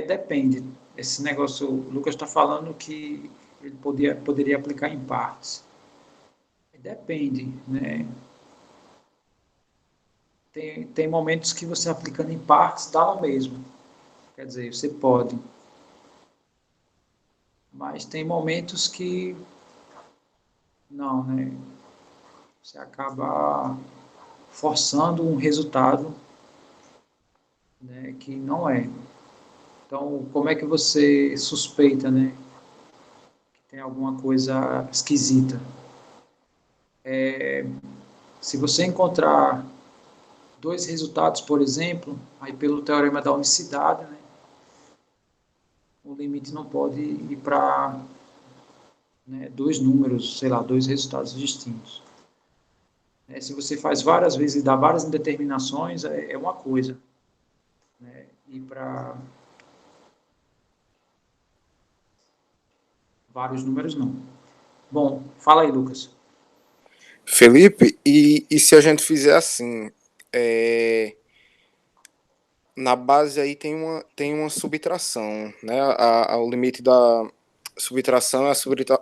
Depende. Esse negócio, o Lucas está falando que ele poderia aplicar em partes. Depende, né? Tem momentos que você aplicando em partes dá o mesmo. Quer dizer, você pode. Mas tem momentos que não, né? Você acaba forçando um resultado, né, que não é. Então, como é que você suspeita, né, que tem alguma coisa esquisita? Se você encontrar dois resultados, por exemplo, aí pelo teorema da unicidade, né, o limite não pode ir para, né, dois números, sei lá, dois resultados distintos. Se você faz várias vezes e dá várias indeterminações, é uma coisa. Né, e para vários números, não. Bom, fala aí, Lucas. Felipe, e se a gente fizer assim, na base aí tem uma subtração, né? O limite da subtração é a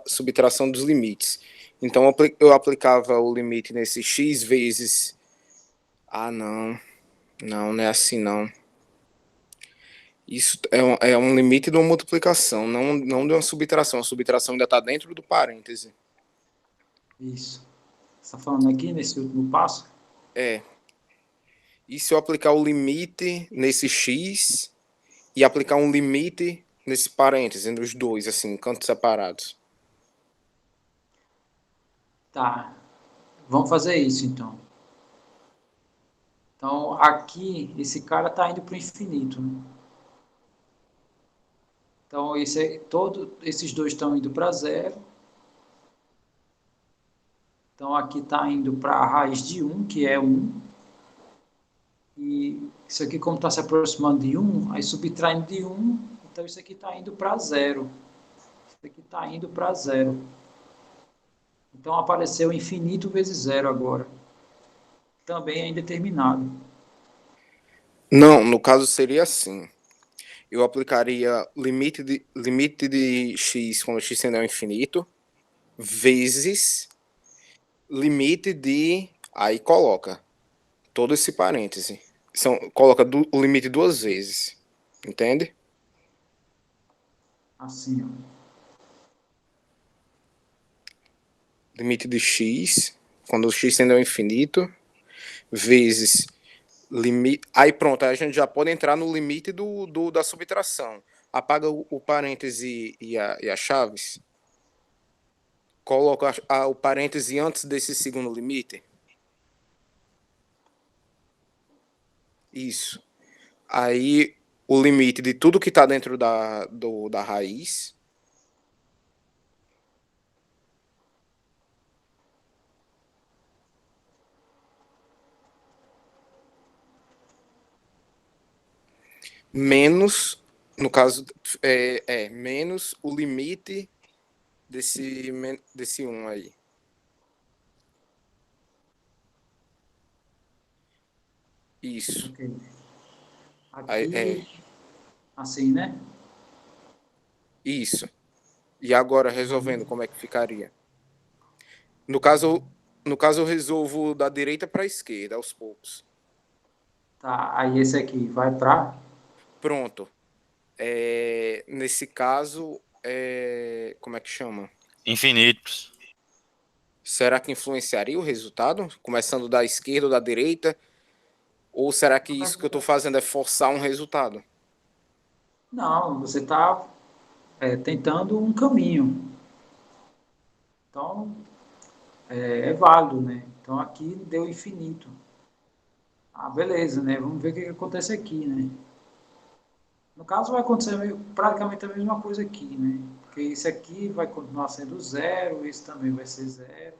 subtração dos limites. Então eu aplicava o limite nesse x vezes. Ah, não é assim não. Isso é um limite de uma multiplicação, não de uma subtração. A subtração ainda está dentro do parêntese. Isso. Você está falando aqui nesse último passo? E se eu aplicar o limite nesse x e aplicar um limite nesse parêntese, entre os dois, assim, cantos separados? Tá. Vamos fazer isso, então. Então, aqui, esse cara está indo para o infinito, né? Então, esses dois estão indo para zero. Então, aqui está indo para a raiz de 1, que é 1. E isso aqui, como está se aproximando de 1, aí subtraindo de 1, então isso aqui está indo para zero. Isso aqui está indo para zero. Então, apareceu infinito vezes zero agora. Também é indeterminado. Não, no caso seria assim. Eu aplicaria limite de x quando x tende ao infinito, vezes limite de... Aí coloca todo esse parêntese. Coloca o limite duas vezes. Entende? Assim, ó. Limite de x, quando o x tende ao infinito, vezes limite. Aí pronto, aí a gente já pode entrar no limite da subtração. Apaga o parêntese e as chaves. Coloca o parêntese antes desse segundo limite. Isso. Aí o limite de tudo que está dentro da raiz. Menos, no caso, menos o limite desse 1 aí. Isso. Ok. Aqui, Aí, assim, né? isso. E agora, resolvendo, como é que ficaria? No caso eu resolvo da direita para a esquerda, aos poucos. Tá, aí esse aqui vai para... Pronto. Nesse caso, como é que chama? Infinitos. Será que influenciaria o resultado? Começando da esquerda ou da direita? Ou será que isso que eu estou fazendo é forçar um resultado? Não, você está tentando um caminho. Então, é válido, né? Então, aqui deu infinito. Ah, beleza, né? Vamos ver o que acontece aqui, né? No caso, vai acontecer praticamente a mesma coisa aqui, né? Porque esse aqui vai continuar sendo zero, esse também vai ser zero,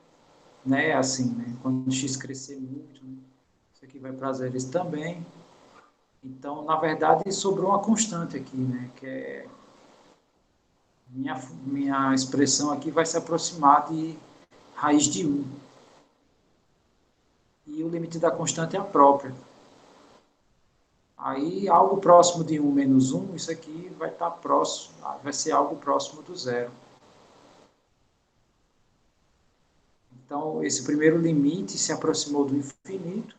né? Assim, né? Quando x crescer muito, né? Isso aqui vai para zero, esse também. Então, na verdade, sobrou uma constante aqui, né? Que é minha expressão aqui vai se aproximar de raiz de um. E o limite da constante é a própria. Aí, algo próximo de um menos um, isso aqui vai estar próximo, vai ser algo próximo do zero. Então, esse primeiro limite se aproximou do infinito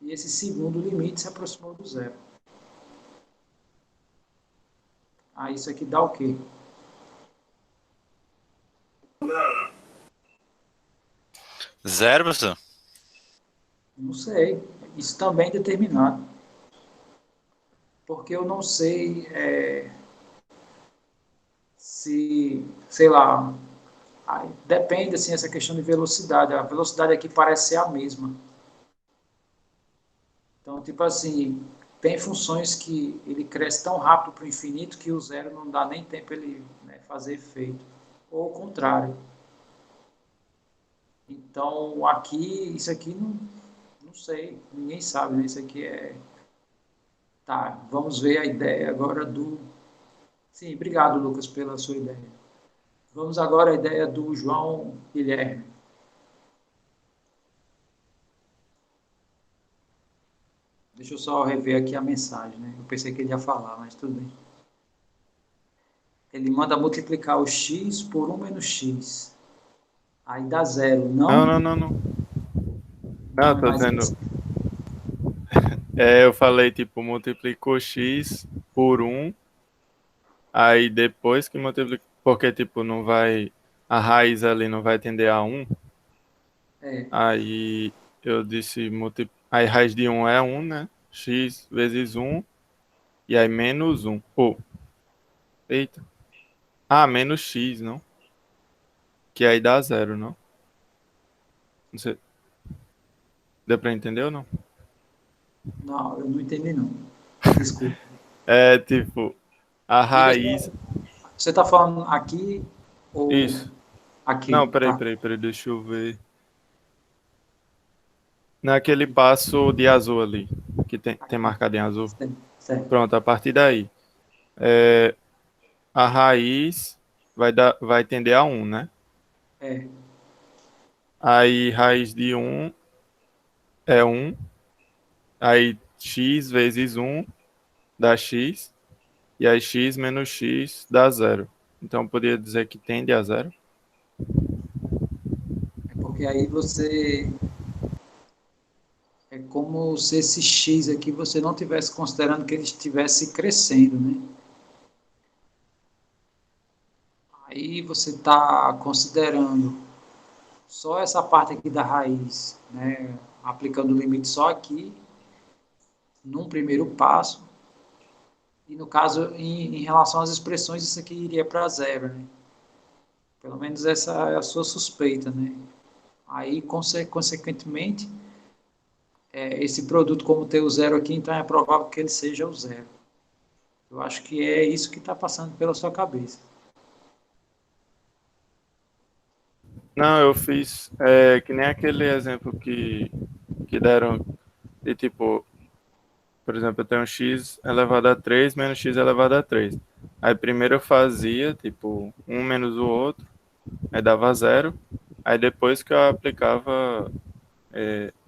e esse segundo limite se aproximou do zero. Aí, isso aqui dá o quê? Zero, professor? Não sei. Isso também é determinado. Porque eu não sei se, sei lá, depende, assim, essa questão de velocidade. A velocidade aqui parece ser a mesma. Então, tipo assim, tem funções que ele cresce tão rápido para o infinito que o zero não dá nem tempo ele, né, fazer efeito. Ou o contrário. Então, aqui, isso aqui não sei, ninguém sabe, né? Isso aqui é. Tá, vamos ver a ideia agora do. Sim, obrigado, Lucas, pela sua ideia. Vamos agora à ideia do João Guilherme. Deixa eu só rever aqui a mensagem, né? Eu pensei que ele ia falar, mas tudo bem. Ele manda multiplicar o x por 1 menos x. Aí dá zero. Não, Não, não, não, não. Não, não, tô mas dizendo. Eu falei, tipo, multiplicou x por um. Aí depois que multiplica. Porque, tipo, não vai. A raiz ali não vai tender a um. é, Aí eu disse. Aí raiz de um é um, né? X vezes um. E aí menos um. Pô, eita. Ah, menos x, não? Que aí dá zero, não? Não sei. Deu pra entender ou não? não, eu não entendi não. Desculpa. É tipo, a Diga raiz. só, você está falando aqui ou Isso. Não, aqui? peraí, Tá. peraí, peraí, deixa eu ver. Naquele passo de azul ali, que tem Aqui. marcado em azul. Certo, certo. Pronto, a partir daí. É, a raiz vai tender a um, né? É, Aí raiz de um é um. Aí x vezes um dá x. E aí x menos x dá zero. Então eu poderia dizer que tende a zero. é porque aí você é como se esse x aqui você não estivesse considerando que ele estivesse crescendo, né? Aí você está considerando só essa parte aqui da raiz, né? Aplicando o limite só aqui, num primeiro passo. E no caso, em relação às expressões, isso aqui iria para zero, né? Pelo menos essa é a sua suspeita, né? Aí, consequentemente, esse produto, como tem o zero aqui, então é provável que ele seja o zero. Eu acho que é isso que está passando pela sua cabeça. Não, eu fiz que nem aquele exemplo que deram de tipo, por exemplo, eu tenho x elevado a 3 menos x elevado a 3. Aí primeiro eu fazia, tipo, um menos o outro, aí dava zero. Aí depois que eu aplicava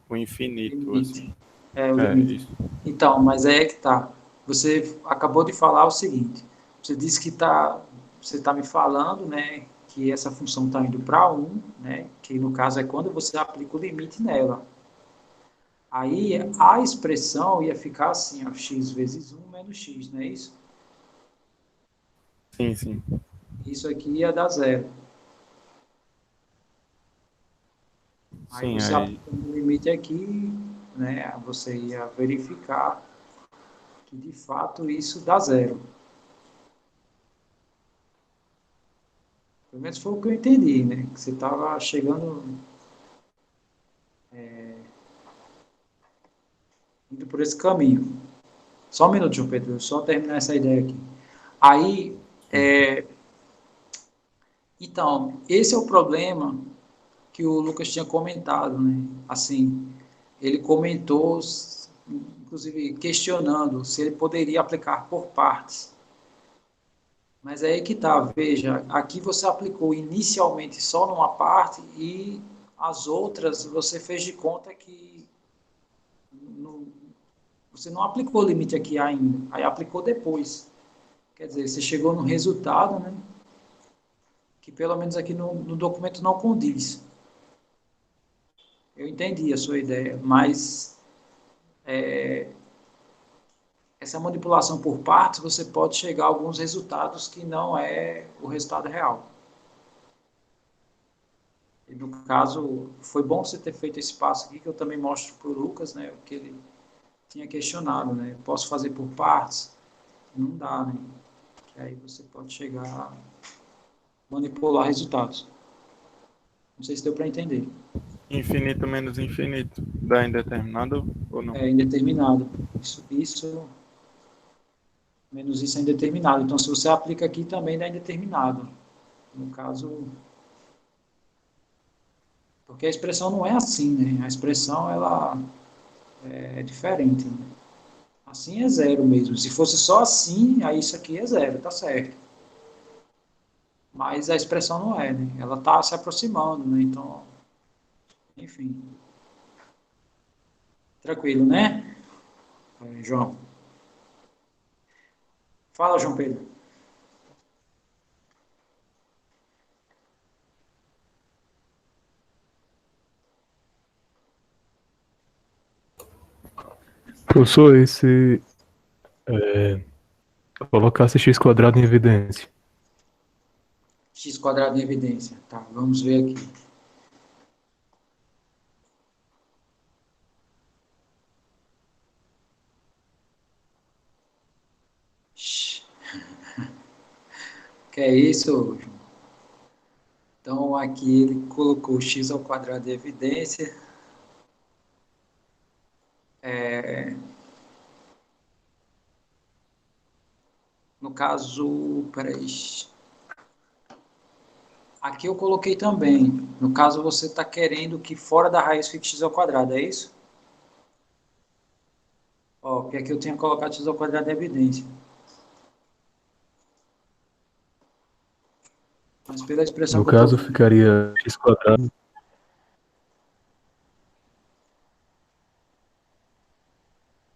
o infinito, Limite. assim. É o É, limite. isso. Então, mas aí é que tá. Você acabou de falar o seguinte. Você disse que você está me falando, né, que essa função está indo para um, né, que no caso é quando você aplica o limite nela. Aí a expressão ia ficar assim, ó, x vezes um menos x, não é isso? Sim, sim. Isso aqui ia dar zero. Aí Sim, você aí. aplicando o limite aqui, né, você ia verificar que de fato isso dá zero. Pelo menos foi o que eu entendi, né? Que você estava chegando, indo por esse caminho. Só um minuto, João Pedro, só terminar essa ideia aqui. Aí, então, esse é o problema que o Lucas tinha comentado, né? Assim, ele comentou, inclusive questionando se ele poderia aplicar por partes. Mas é aí que tá, veja, aqui você aplicou inicialmente só numa parte e as outras você fez de conta que não, você não aplicou o limite aqui ainda, aí aplicou depois. Quer dizer, você chegou no resultado, né, que pelo menos aqui no documento não condiz. Eu entendi a sua ideia, mas essa manipulação por partes você pode chegar a alguns resultados que não é o resultado real. E no caso, foi bom você ter feito esse passo aqui, que eu também mostro para o Lucas, né, o que ele tinha questionado, né, posso fazer por partes? Não dá, né, que aí você pode chegar a manipular resultados. Não sei se deu para entender. Infinito menos infinito dá indeterminado ou não? É indeterminado. Isso menos isso é indeterminado. Então, se você aplica aqui, também dá indeterminado. No caso, porque a expressão não é assim, né? A expressão, ela é diferente, né? Assim é zero mesmo. Se fosse só assim, aí isso aqui é zero, tá certo. Mas a expressão não é, né? Ela está se aproximando, né? Então, enfim. Tranquilo, né, João? Fala, João Pedro. Professor, esse colocasse x quadrado em evidência. X quadrado em evidência. Tá, vamos ver aqui. Que é isso, João? Então, aqui ele colocou x ao quadrado em evidência. No caso, peraí. Aqui eu coloquei também. No caso, você está querendo que fora da raiz fique x ao quadrado, é isso? Ó, porque aqui eu tinha colocado x ao quadrado em evidência. Mas pela expressão No que eu estou caso, vendo. ficaria x quadrado.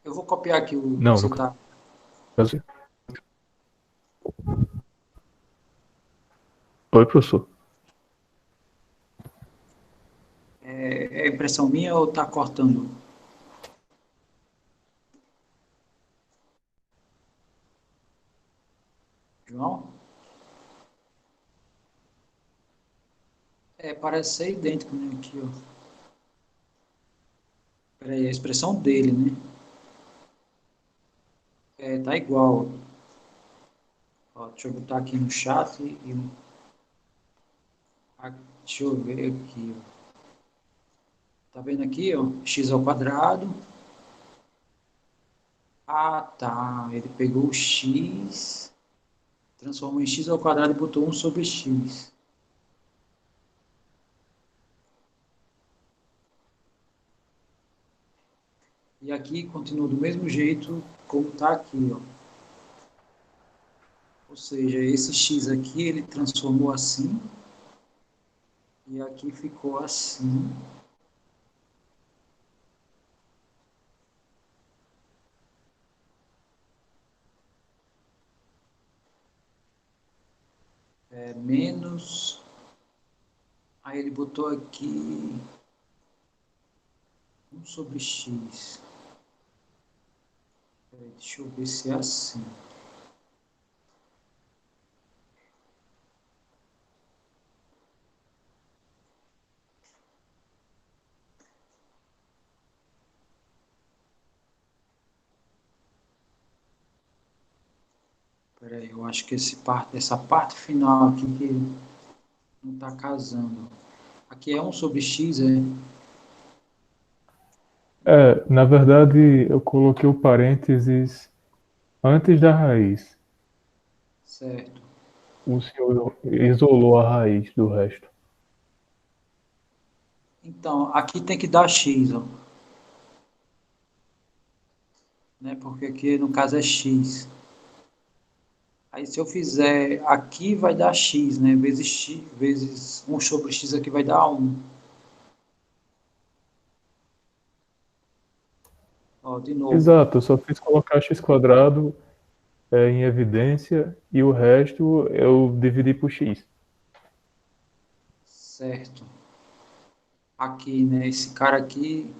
Eu vou copiar aqui o que Não, você no está. caso. Oi, professor. É impressão minha ou está cortando? João? Parece ser idêntico, né? Aqui, ó. Peraí, a expressão dele, né? Tá igual. Ó, deixa eu botar aqui no chat deixa eu ver aqui, ó. Tá vendo aqui, ó? X ao quadrado. Ah, tá. Ele pegou o x, transformou em x ao quadrado e botou 1 sobre x. E aqui continua do mesmo jeito como está aqui, ó. Ou seja, esse x aqui ele transformou assim e aqui ficou assim. Menos. Aí ele botou aqui 1 sobre x. Deixa eu ver se é assim. Peraí, eu acho que essa parte final aqui que não está casando. Aqui é 1 sobre x, é? Na verdade, eu coloquei o parênteses antes da raiz. Certo. O senhor isolou a raiz do resto. Então, aqui tem que dar x, ó. Né? Porque aqui no caso é x. Aí se eu fizer aqui vai dar x, né? Vezes x, vezes 1 sobre x aqui vai dar 1. Ó, de novo. Exato, eu só fiz colocar x quadrado em evidência e o resto eu dividi por x. Certo. Aqui, né? Esse cara aqui,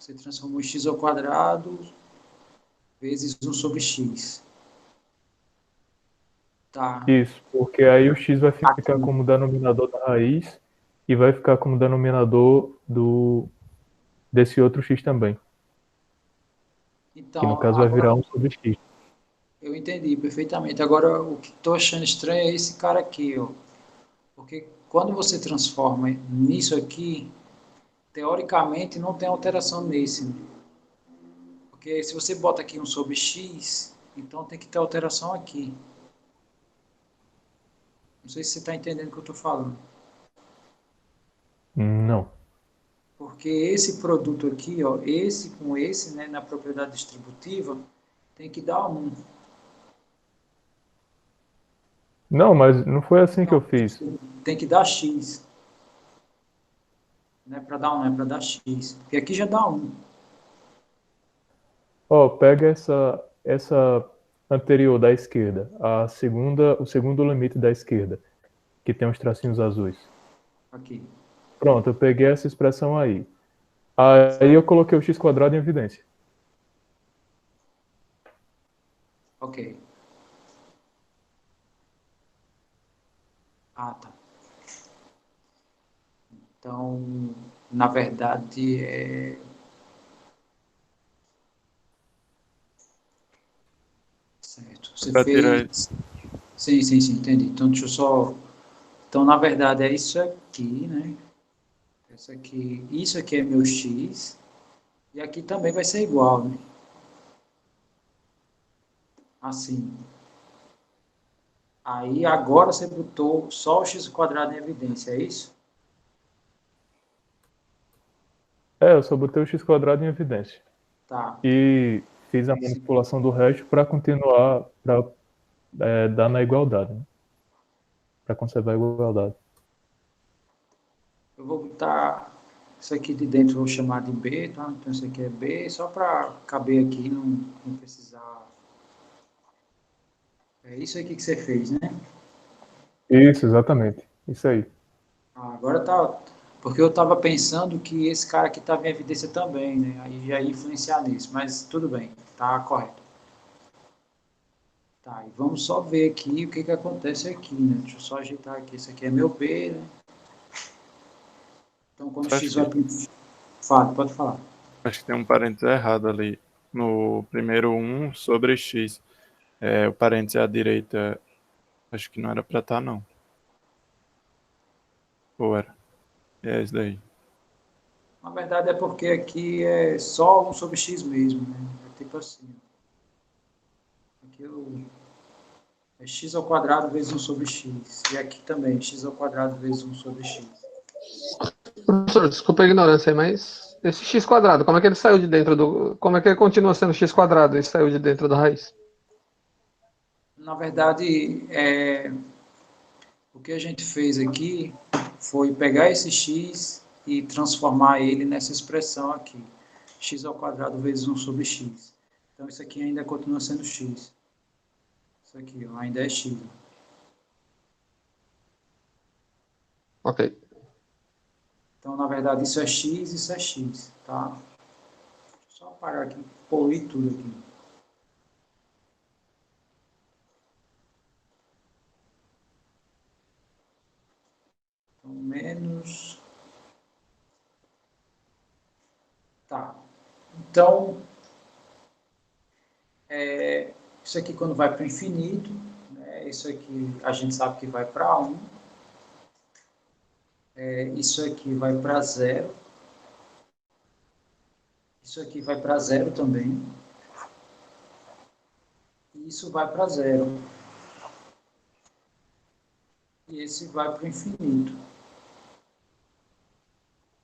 você transformou em x ao quadrado vezes 1 sobre x. Tá. Isso, porque aí o x vai ficar Aqui. como denominador da raiz e vai ficar como denominador desse outro x também, que no Então, caso vai virar agora 1 sobre x. eu entendi perfeitamente. Agora, o que estou achando estranho é esse cara aqui, ó. Porque quando você transforma nisso aqui, teoricamente não tem alteração nesse, né? Porque se você bota aqui 1 sobre x, então tem que ter alteração aqui. Não sei se você está entendendo o que eu estou falando. Não. Porque esse produto aqui, ó, esse com esse, né, na propriedade distributiva, tem que dar 1. Não, mas não foi assim que eu Não, fiz. tem que dar x. Não é para dar 1, é para dar x. Porque aqui já dá 1. Ó, pega essa anterior da esquerda, o segundo limite da esquerda, que tem os tracinhos azuis. Aqui. Pronto, eu peguei essa expressão aí. Aí eu coloquei o x quadrado em evidência. Ok. Ah, tá. Então, na verdade, certo. Você Para tirar fez. Sim, sim, sim, entendi. Então, deixa eu só. Então, na verdade, é isso aqui, né? Isso aqui é meu x. E aqui também vai ser igual, né? Assim. Aí, agora você botou só o x quadrado em evidência, é isso? Eu só botei o x quadrado em evidência. Tá. E fiz a Sim. manipulação do resto para continuar, para dar na igualdade, né? Para conservar a igualdade. Eu vou botar isso aqui de dentro, vou chamar de B, tá? Então, isso aqui é B, só para caber aqui, não precisar. É isso aqui que você fez, né? Isso, exatamente. Isso aí. Agora tá. Porque eu estava pensando que esse cara aqui estava em evidência também, né? Aí já ia influenciar nisso, mas tudo bem, tá correto. Tá, e vamos só ver aqui o que acontece aqui, né? Deixa eu só ajeitar aqui. Esse aqui é meu B, né? Então quando Acho x vai que, para Fala, pode falar. acho que tem um parênteses errado ali. No primeiro 1 sobre x. O parênteses à direita, acho que não era para estar, não. Ou era? É isso daí. Na verdade é porque aqui é só 1 sobre x mesmo, né? É tipo assim. Aqui é x ao quadrado vezes 1 sobre x. E aqui também, x ao quadrado vezes 1 sobre x. Professor, desculpa a ignorância aí, mas esse x quadrado, como é que ele saiu de dentro do. Como é que ele continua sendo x quadrado e saiu de dentro da raiz? Na verdade, o que a gente fez aqui foi pegar esse x e transformar ele nessa expressão aqui. X ao quadrado vezes 1 sobre x. Então, isso aqui ainda continua sendo x. Isso aqui, ó, ainda é x. Ok. Então, na verdade, isso é x, tá? Deixa eu só parar aqui, poluir tudo aqui. Então, menos... Tá. Então, isso aqui quando vai para o infinito, né, isso aqui a gente sabe que vai para 1. Isso aqui vai para 0. Isso aqui vai para 0 também. E isso vai para 0. E esse vai para o infinito.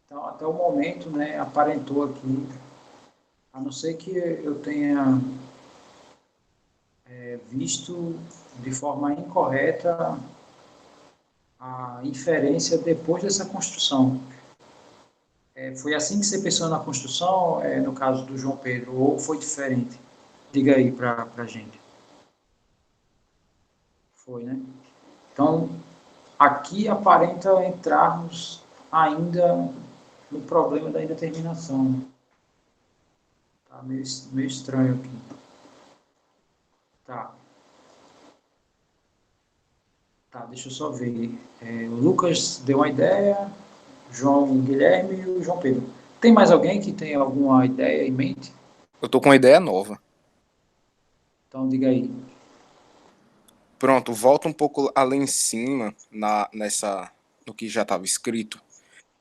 Então, até o momento, né, aparentou aqui, a não ser que eu tenha visto de forma incorreta a inferência depois dessa construção. Foi assim que você pensou na construção, no caso do João Pedro, ou foi diferente? Diga aí para a gente. Foi, né? Então, aqui aparenta entrarmos ainda no problema da indeterminação. Tá meio estranho aqui. Tá. Tá, deixa eu só ver. O Lucas deu uma ideia, João Guilherme e o João Pedro. Tem mais alguém que tem alguma ideia em mente? Eu tô com uma ideia nova. Então, diga aí. Pronto, volta um pouco além em cima, no que já estava escrito.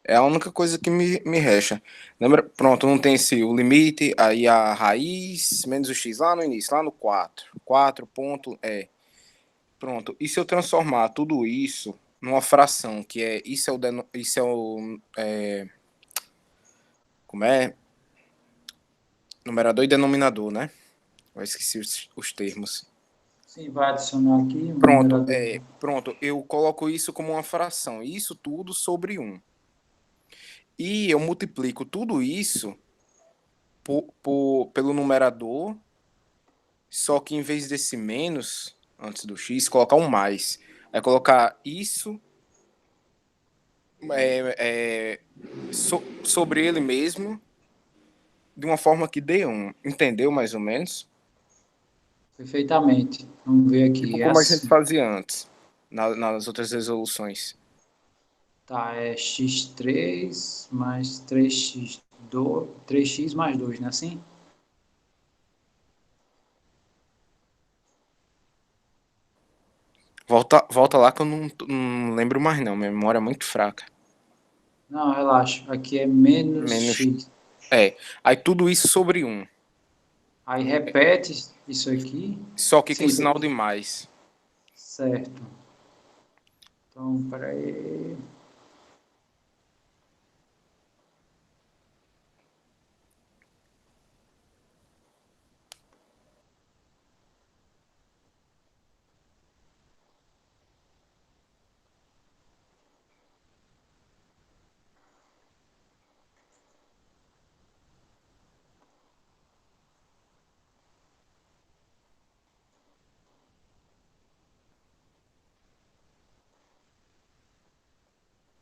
É a única coisa que me resta. Lembra? Pronto, não tem o limite, aí a raiz, menos o x lá no início, lá no 4. 4 ponto, Pronto, e se eu transformar tudo isso numa fração, que é, como é? Numerador e denominador, né? Eu esqueci os termos. Sim, vai adicionar aqui um Pronto, numerador. pronto, eu coloco isso como uma fração, isso tudo sobre 1. E eu multiplico tudo isso pelo numerador, só que em vez desse menos, antes do x, colocar um mais. É colocar isso sobre ele mesmo, de uma forma que dê 1. Entendeu, mais ou menos? Perfeitamente. Vamos ver aqui. Tipo É como a gente assim. fazia antes, nas outras resoluções. Tá, é x3 mais 3x mais 2, não é assim? Volta lá que eu não lembro mais não, minha memória é muito fraca. Não, relaxa. Aqui é menos Menos, x. aí tudo isso sobre 1. Aí repete isso aqui. Só que com Sim, sinal de mais. certo. Então, peraí.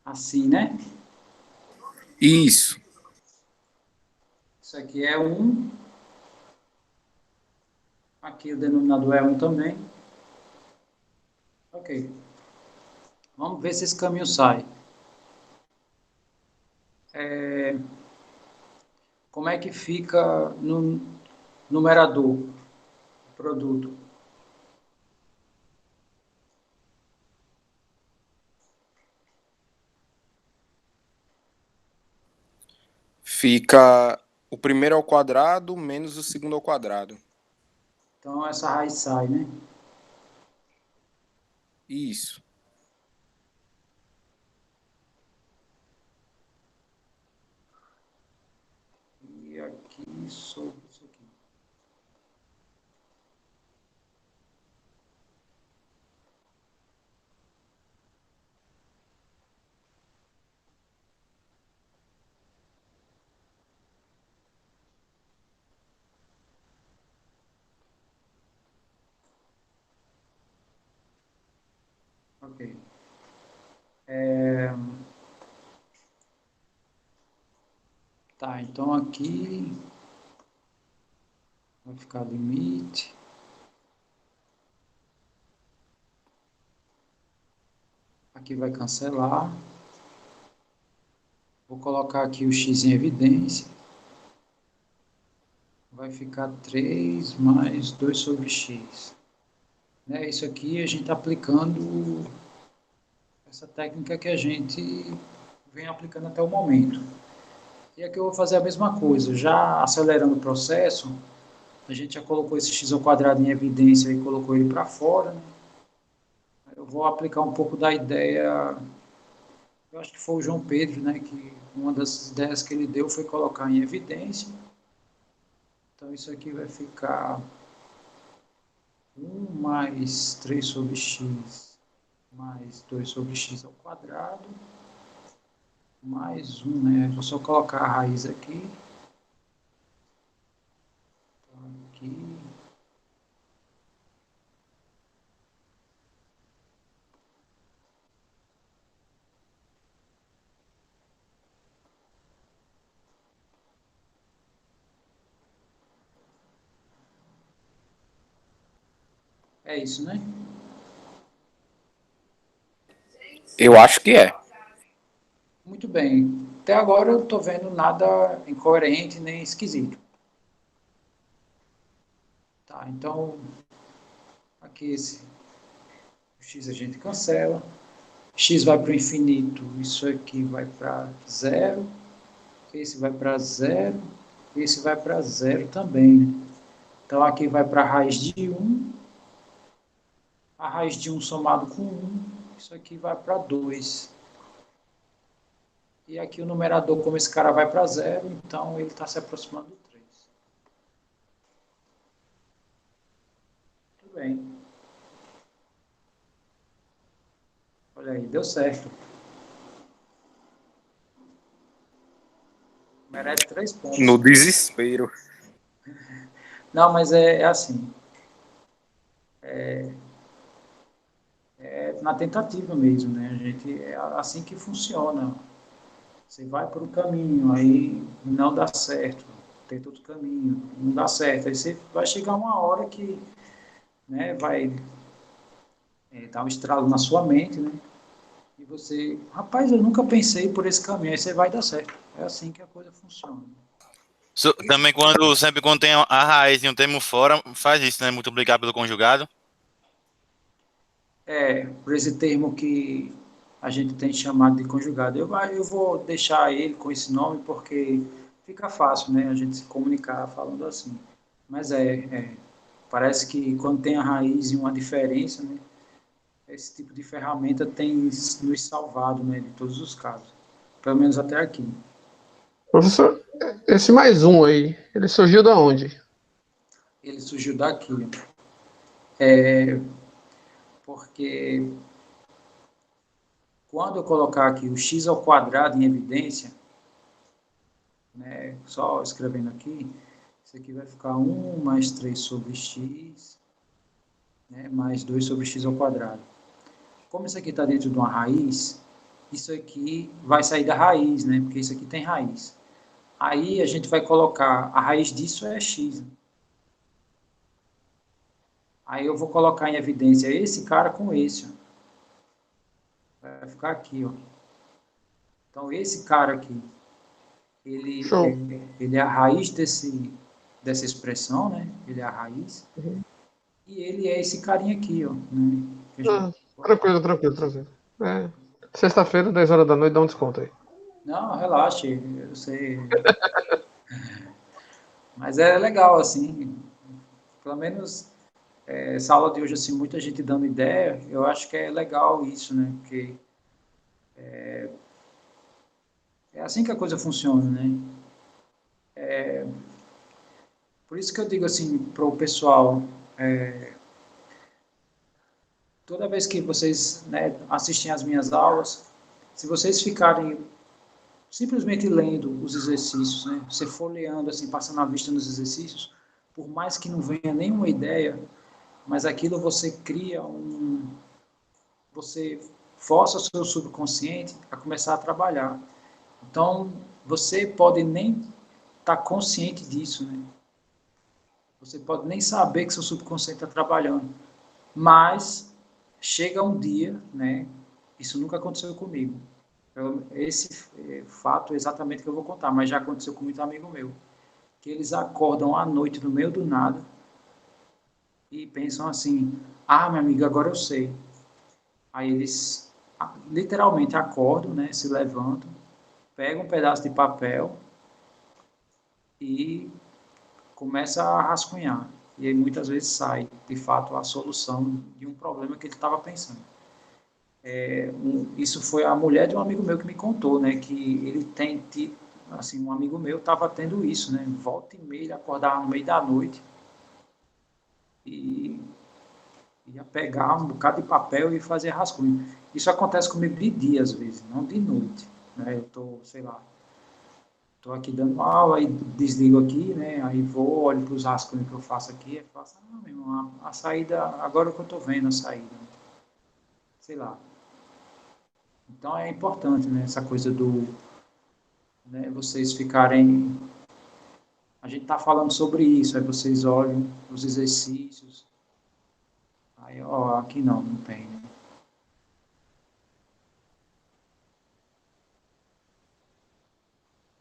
Assim, né? Isso. Isso aqui é 1. Aqui o denominador é 1 também. Ok. Vamos ver se esse caminho sai. Como é que fica no numerador, produto? Fica o primeiro ao quadrado menos o segundo ao quadrado. Então, essa raiz sai, né? Isso. E aqui sobre isso aqui. Ok. Tá, então aqui vai ficar limite. Aqui vai cancelar. Vou colocar aqui o x em evidência. Vai ficar 3 mais 2 sobre x. né? Isso aqui a gente está aplicando essa técnica que a gente vem aplicando até o momento. E aqui eu vou fazer a mesma coisa, já acelerando o processo, a gente já colocou esse x ao quadrado em evidência e colocou ele para fora, né? Eu vou aplicar um pouco da ideia, eu acho que foi o João Pedro, né, que uma das ideias que ele deu foi colocar em evidência. Então isso aqui vai ficar 1 mais 3 sobre x mais 2 sobre x ao quadrado, mais 1, né? Vou só colocar a raiz aqui. Então, aqui. É isso, né? Eu acho que é. Muito bem. Até agora eu não estou vendo nada incoerente nem esquisito. Tá, então, aqui esse x a gente cancela. X vai para o infinito, isso aqui vai para zero. Esse vai para zero. Esse vai para zero também, né? Então, aqui vai para a raiz de 1. A raiz de 1 somado com 1, isso aqui vai para 2. E aqui o numerador, como esse cara vai para zero, então ele está se aproximando do 3. Muito bem. Olha aí, deu certo. Merece 3 pontos. No desespero. Não, mas é assim. É na tentativa mesmo, né? A gente, é assim que funciona. Você vai por um caminho, aí não dá certo. Tenta outro caminho, não dá certo. Aí você vai chegar uma hora que, né, vai dar um estralo na sua mente, né? E você, rapaz, eu nunca pensei por esse caminho, aí você vai dar certo. É assim que a coisa funciona. Também sempre quando tem a raiz e um termo fora, faz isso, né? Multiplicar pelo conjugado. Por esse termo que a gente tem chamado de conjugado. Eu vou deixar ele com esse nome porque fica fácil, né? A gente se comunicar falando assim. Mas parece que quando tem a raiz e uma diferença, né? Esse tipo de ferramenta tem nos salvado, né? De todos os casos. Pelo menos até aqui. Professor, esse mais um aí, ele surgiu da onde? Ele surgiu daqui. Porque quando eu colocar aqui o x ao quadrado em evidência, né, só escrevendo aqui, isso aqui vai ficar 1 mais 3 sobre x, né, mais 2 sobre x ao quadrado. Como isso aqui está dentro de uma raiz, isso aqui vai sair da raiz, né, porque isso aqui tem raiz. Aí a gente vai colocar, a raiz disso é x. Né? Aí eu vou colocar em evidência esse cara com esse. Ó. Vai ficar aqui, ó. Então esse cara aqui, ele é a raiz dessa expressão, né? Ele é a raiz. Uhum. E ele é esse carinha aqui, ó. Né? Tranquilo. Sexta-feira, 10 horas da noite, dá um desconto aí. Não, relaxe, eu sei. Mas é legal, assim. Pelo menos essa aula de hoje, assim, muita gente dando ideia, eu acho que é legal isso, né? Porque é assim que a coisa funciona, né? Por isso que eu digo assim para o pessoal, toda vez que vocês, né, assistem às minhas aulas, se vocês ficarem simplesmente lendo os exercícios, né, você folheando, assim, passando a vista nos exercícios, por mais que não venha nenhuma ideia, mas aquilo você cria você força o seu subconsciente a começar a trabalhar. Então, você pode nem estar consciente disso, né? Você pode nem saber que seu subconsciente está trabalhando. Mas chega um dia, né? Isso nunca aconteceu comigo. Esse fato exatamente que eu vou contar, mas já aconteceu com muito amigo meu. Que eles acordam à noite no meio do nada e pensam assim, ah, meu amigo, agora eu sei. Aí eles literalmente acordam, né, se levantam, pegam um pedaço de papel e começa a rascunhar. E aí muitas vezes sai, de fato, a solução de um problema que ele estava pensando. Isso foi a mulher de um amigo meu que me contou, né, que ele tem tido, assim, um amigo meu estava tendo isso, né, volta e meia, ele acordava no meio da noite e ia pegar um bocado de papel e fazer rascunho. Isso acontece comigo de dia, às vezes, não de noite, né, eu estou, sei lá, estou aqui dando aula, aí desligo aqui, né, aí vou, olho para os rascunhos que eu faço aqui, e faço, meu irmão, a saída, agora que eu estou vendo a saída, sei lá. Então é importante, né, essa coisa do, né, vocês ficarem, a gente está falando sobre isso, aí vocês olham os exercícios, aí, ó, aqui não tem, né.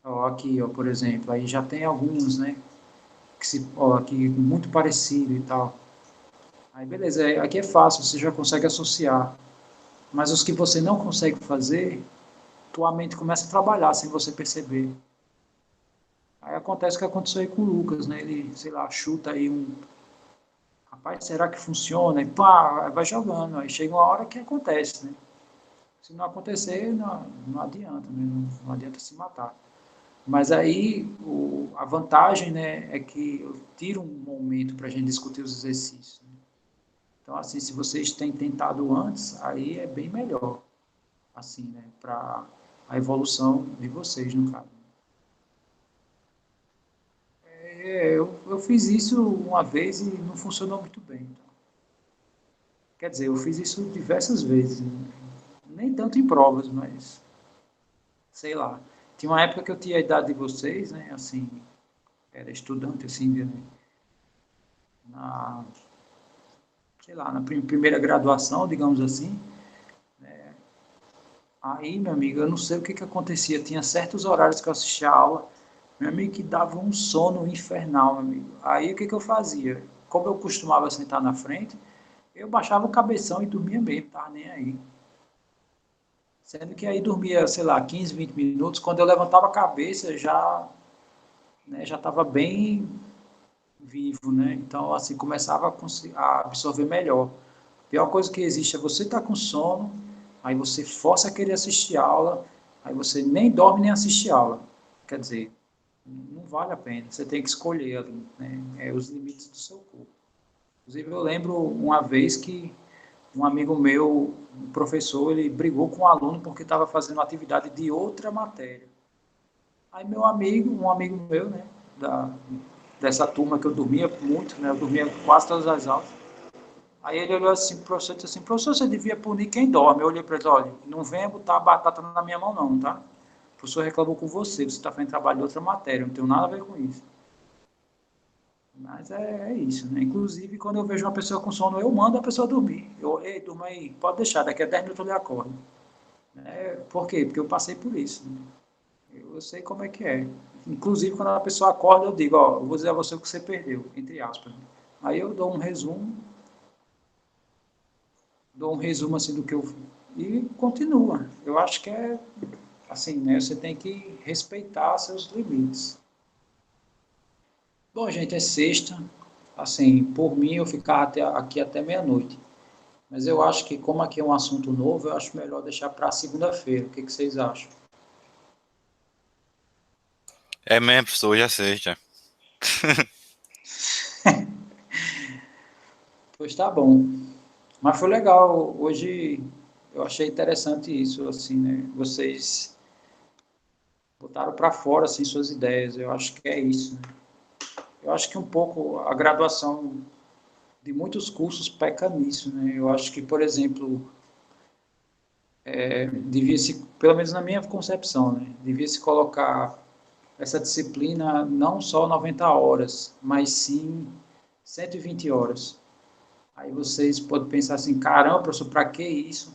Ó, aqui, ó, por exemplo, aí já tem alguns, né, ó, aqui muito parecido e tal. Aí beleza, aqui é fácil, você já consegue associar. Mas os que você não consegue fazer, tua mente começa a trabalhar sem você perceber. Aí acontece o que aconteceu aí com o Lucas, né? Ele, sei lá, chuta aí um. Rapaz, será que funciona? E pá, vai jogando. Aí chega uma hora que acontece, né? Se não acontecer, não adianta, né? Não adianta se matar. Mas aí a vantagem, né, é que eu tiro um momento para a gente discutir os exercícios. Né? Então, assim, se vocês têm tentado antes, aí é bem melhor, assim, né, para a evolução de vocês, no caso. Eu fiz isso uma vez e não funcionou muito bem. Então. Quer dizer, eu fiz isso diversas vezes, nem tanto em provas, mas sei lá. Tinha uma época que eu tinha a idade de vocês, né, assim, era estudante, assim, na, sei lá, na primeira graduação, digamos assim. Aí, meu amigo, eu não sei o que acontecia. Tinha certos horários que eu assistia a aula, meu amigo, que dava um sono infernal, meu amigo. Aí, o que eu fazia? Como eu costumava sentar na frente, eu baixava o cabeção e dormia mesmo, tava nem aí. Sendo que aí dormia, sei lá, 15, 20 minutos. Quando eu levantava a cabeça, já, né, já estava bem vivo, né? Então, assim, começava a absorver melhor. A pior coisa que existe é você estar com sono, aí você força a querer assistir aula, aí você nem dorme nem assiste aula. Quer dizer, não vale a pena. Você tem que escolher ali, né? Os limites do seu corpo. Inclusive, eu lembro uma vez que um amigo meu, um professor, ele brigou com um aluno porque estava fazendo atividade de outra matéria. Aí meu amigo, um amigo meu, né, dessa turma que eu dormia muito, né, eu dormia quase todas as aulas. Aí ele olhou assim pro professor e disse assim, professor, você devia punir quem dorme. Eu olhei para ele, olha, não venha botar a batata na minha mão não, tá? O professor reclamou com você está fazendo trabalho de outra matéria, não tenho nada a ver com isso. Mas é isso, né? Inclusive, quando eu vejo uma pessoa com sono, eu mando a pessoa dormir. Ei, durma aí, pode deixar, daqui a 10 minutos eu lhe acordo. Por quê? Porque eu passei por isso. Né? Eu sei como é que é. Inclusive, quando a pessoa acorda, eu digo, ó, eu vou dizer a você o que você perdeu, entre aspas. Né? Aí eu dou um resumo assim do que eu... E continua. Eu acho que é assim, né? Você tem que respeitar seus limites. Bom, gente, é sexta. Assim, por mim, eu ficar aqui até meia-noite. Mas eu acho que, como aqui é um assunto novo, eu acho melhor deixar para segunda-feira. O que vocês acham? É mesmo, professor, hoje é sexta. Pois tá bom. Mas foi legal. Hoje eu achei interessante isso, assim, né? Vocês botaram para fora, assim, suas ideias. Eu acho que é isso. Né? Eu acho que um pouco a graduação de muitos cursos peca nisso, né? Eu acho que, por exemplo, devia-se, pelo menos na minha concepção, né? Devia-se colocar essa disciplina não só 90 horas, mas sim 120 horas. Aí vocês podem pensar assim, caramba, professor, para que isso?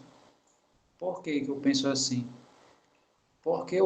Por que eu penso assim? Porque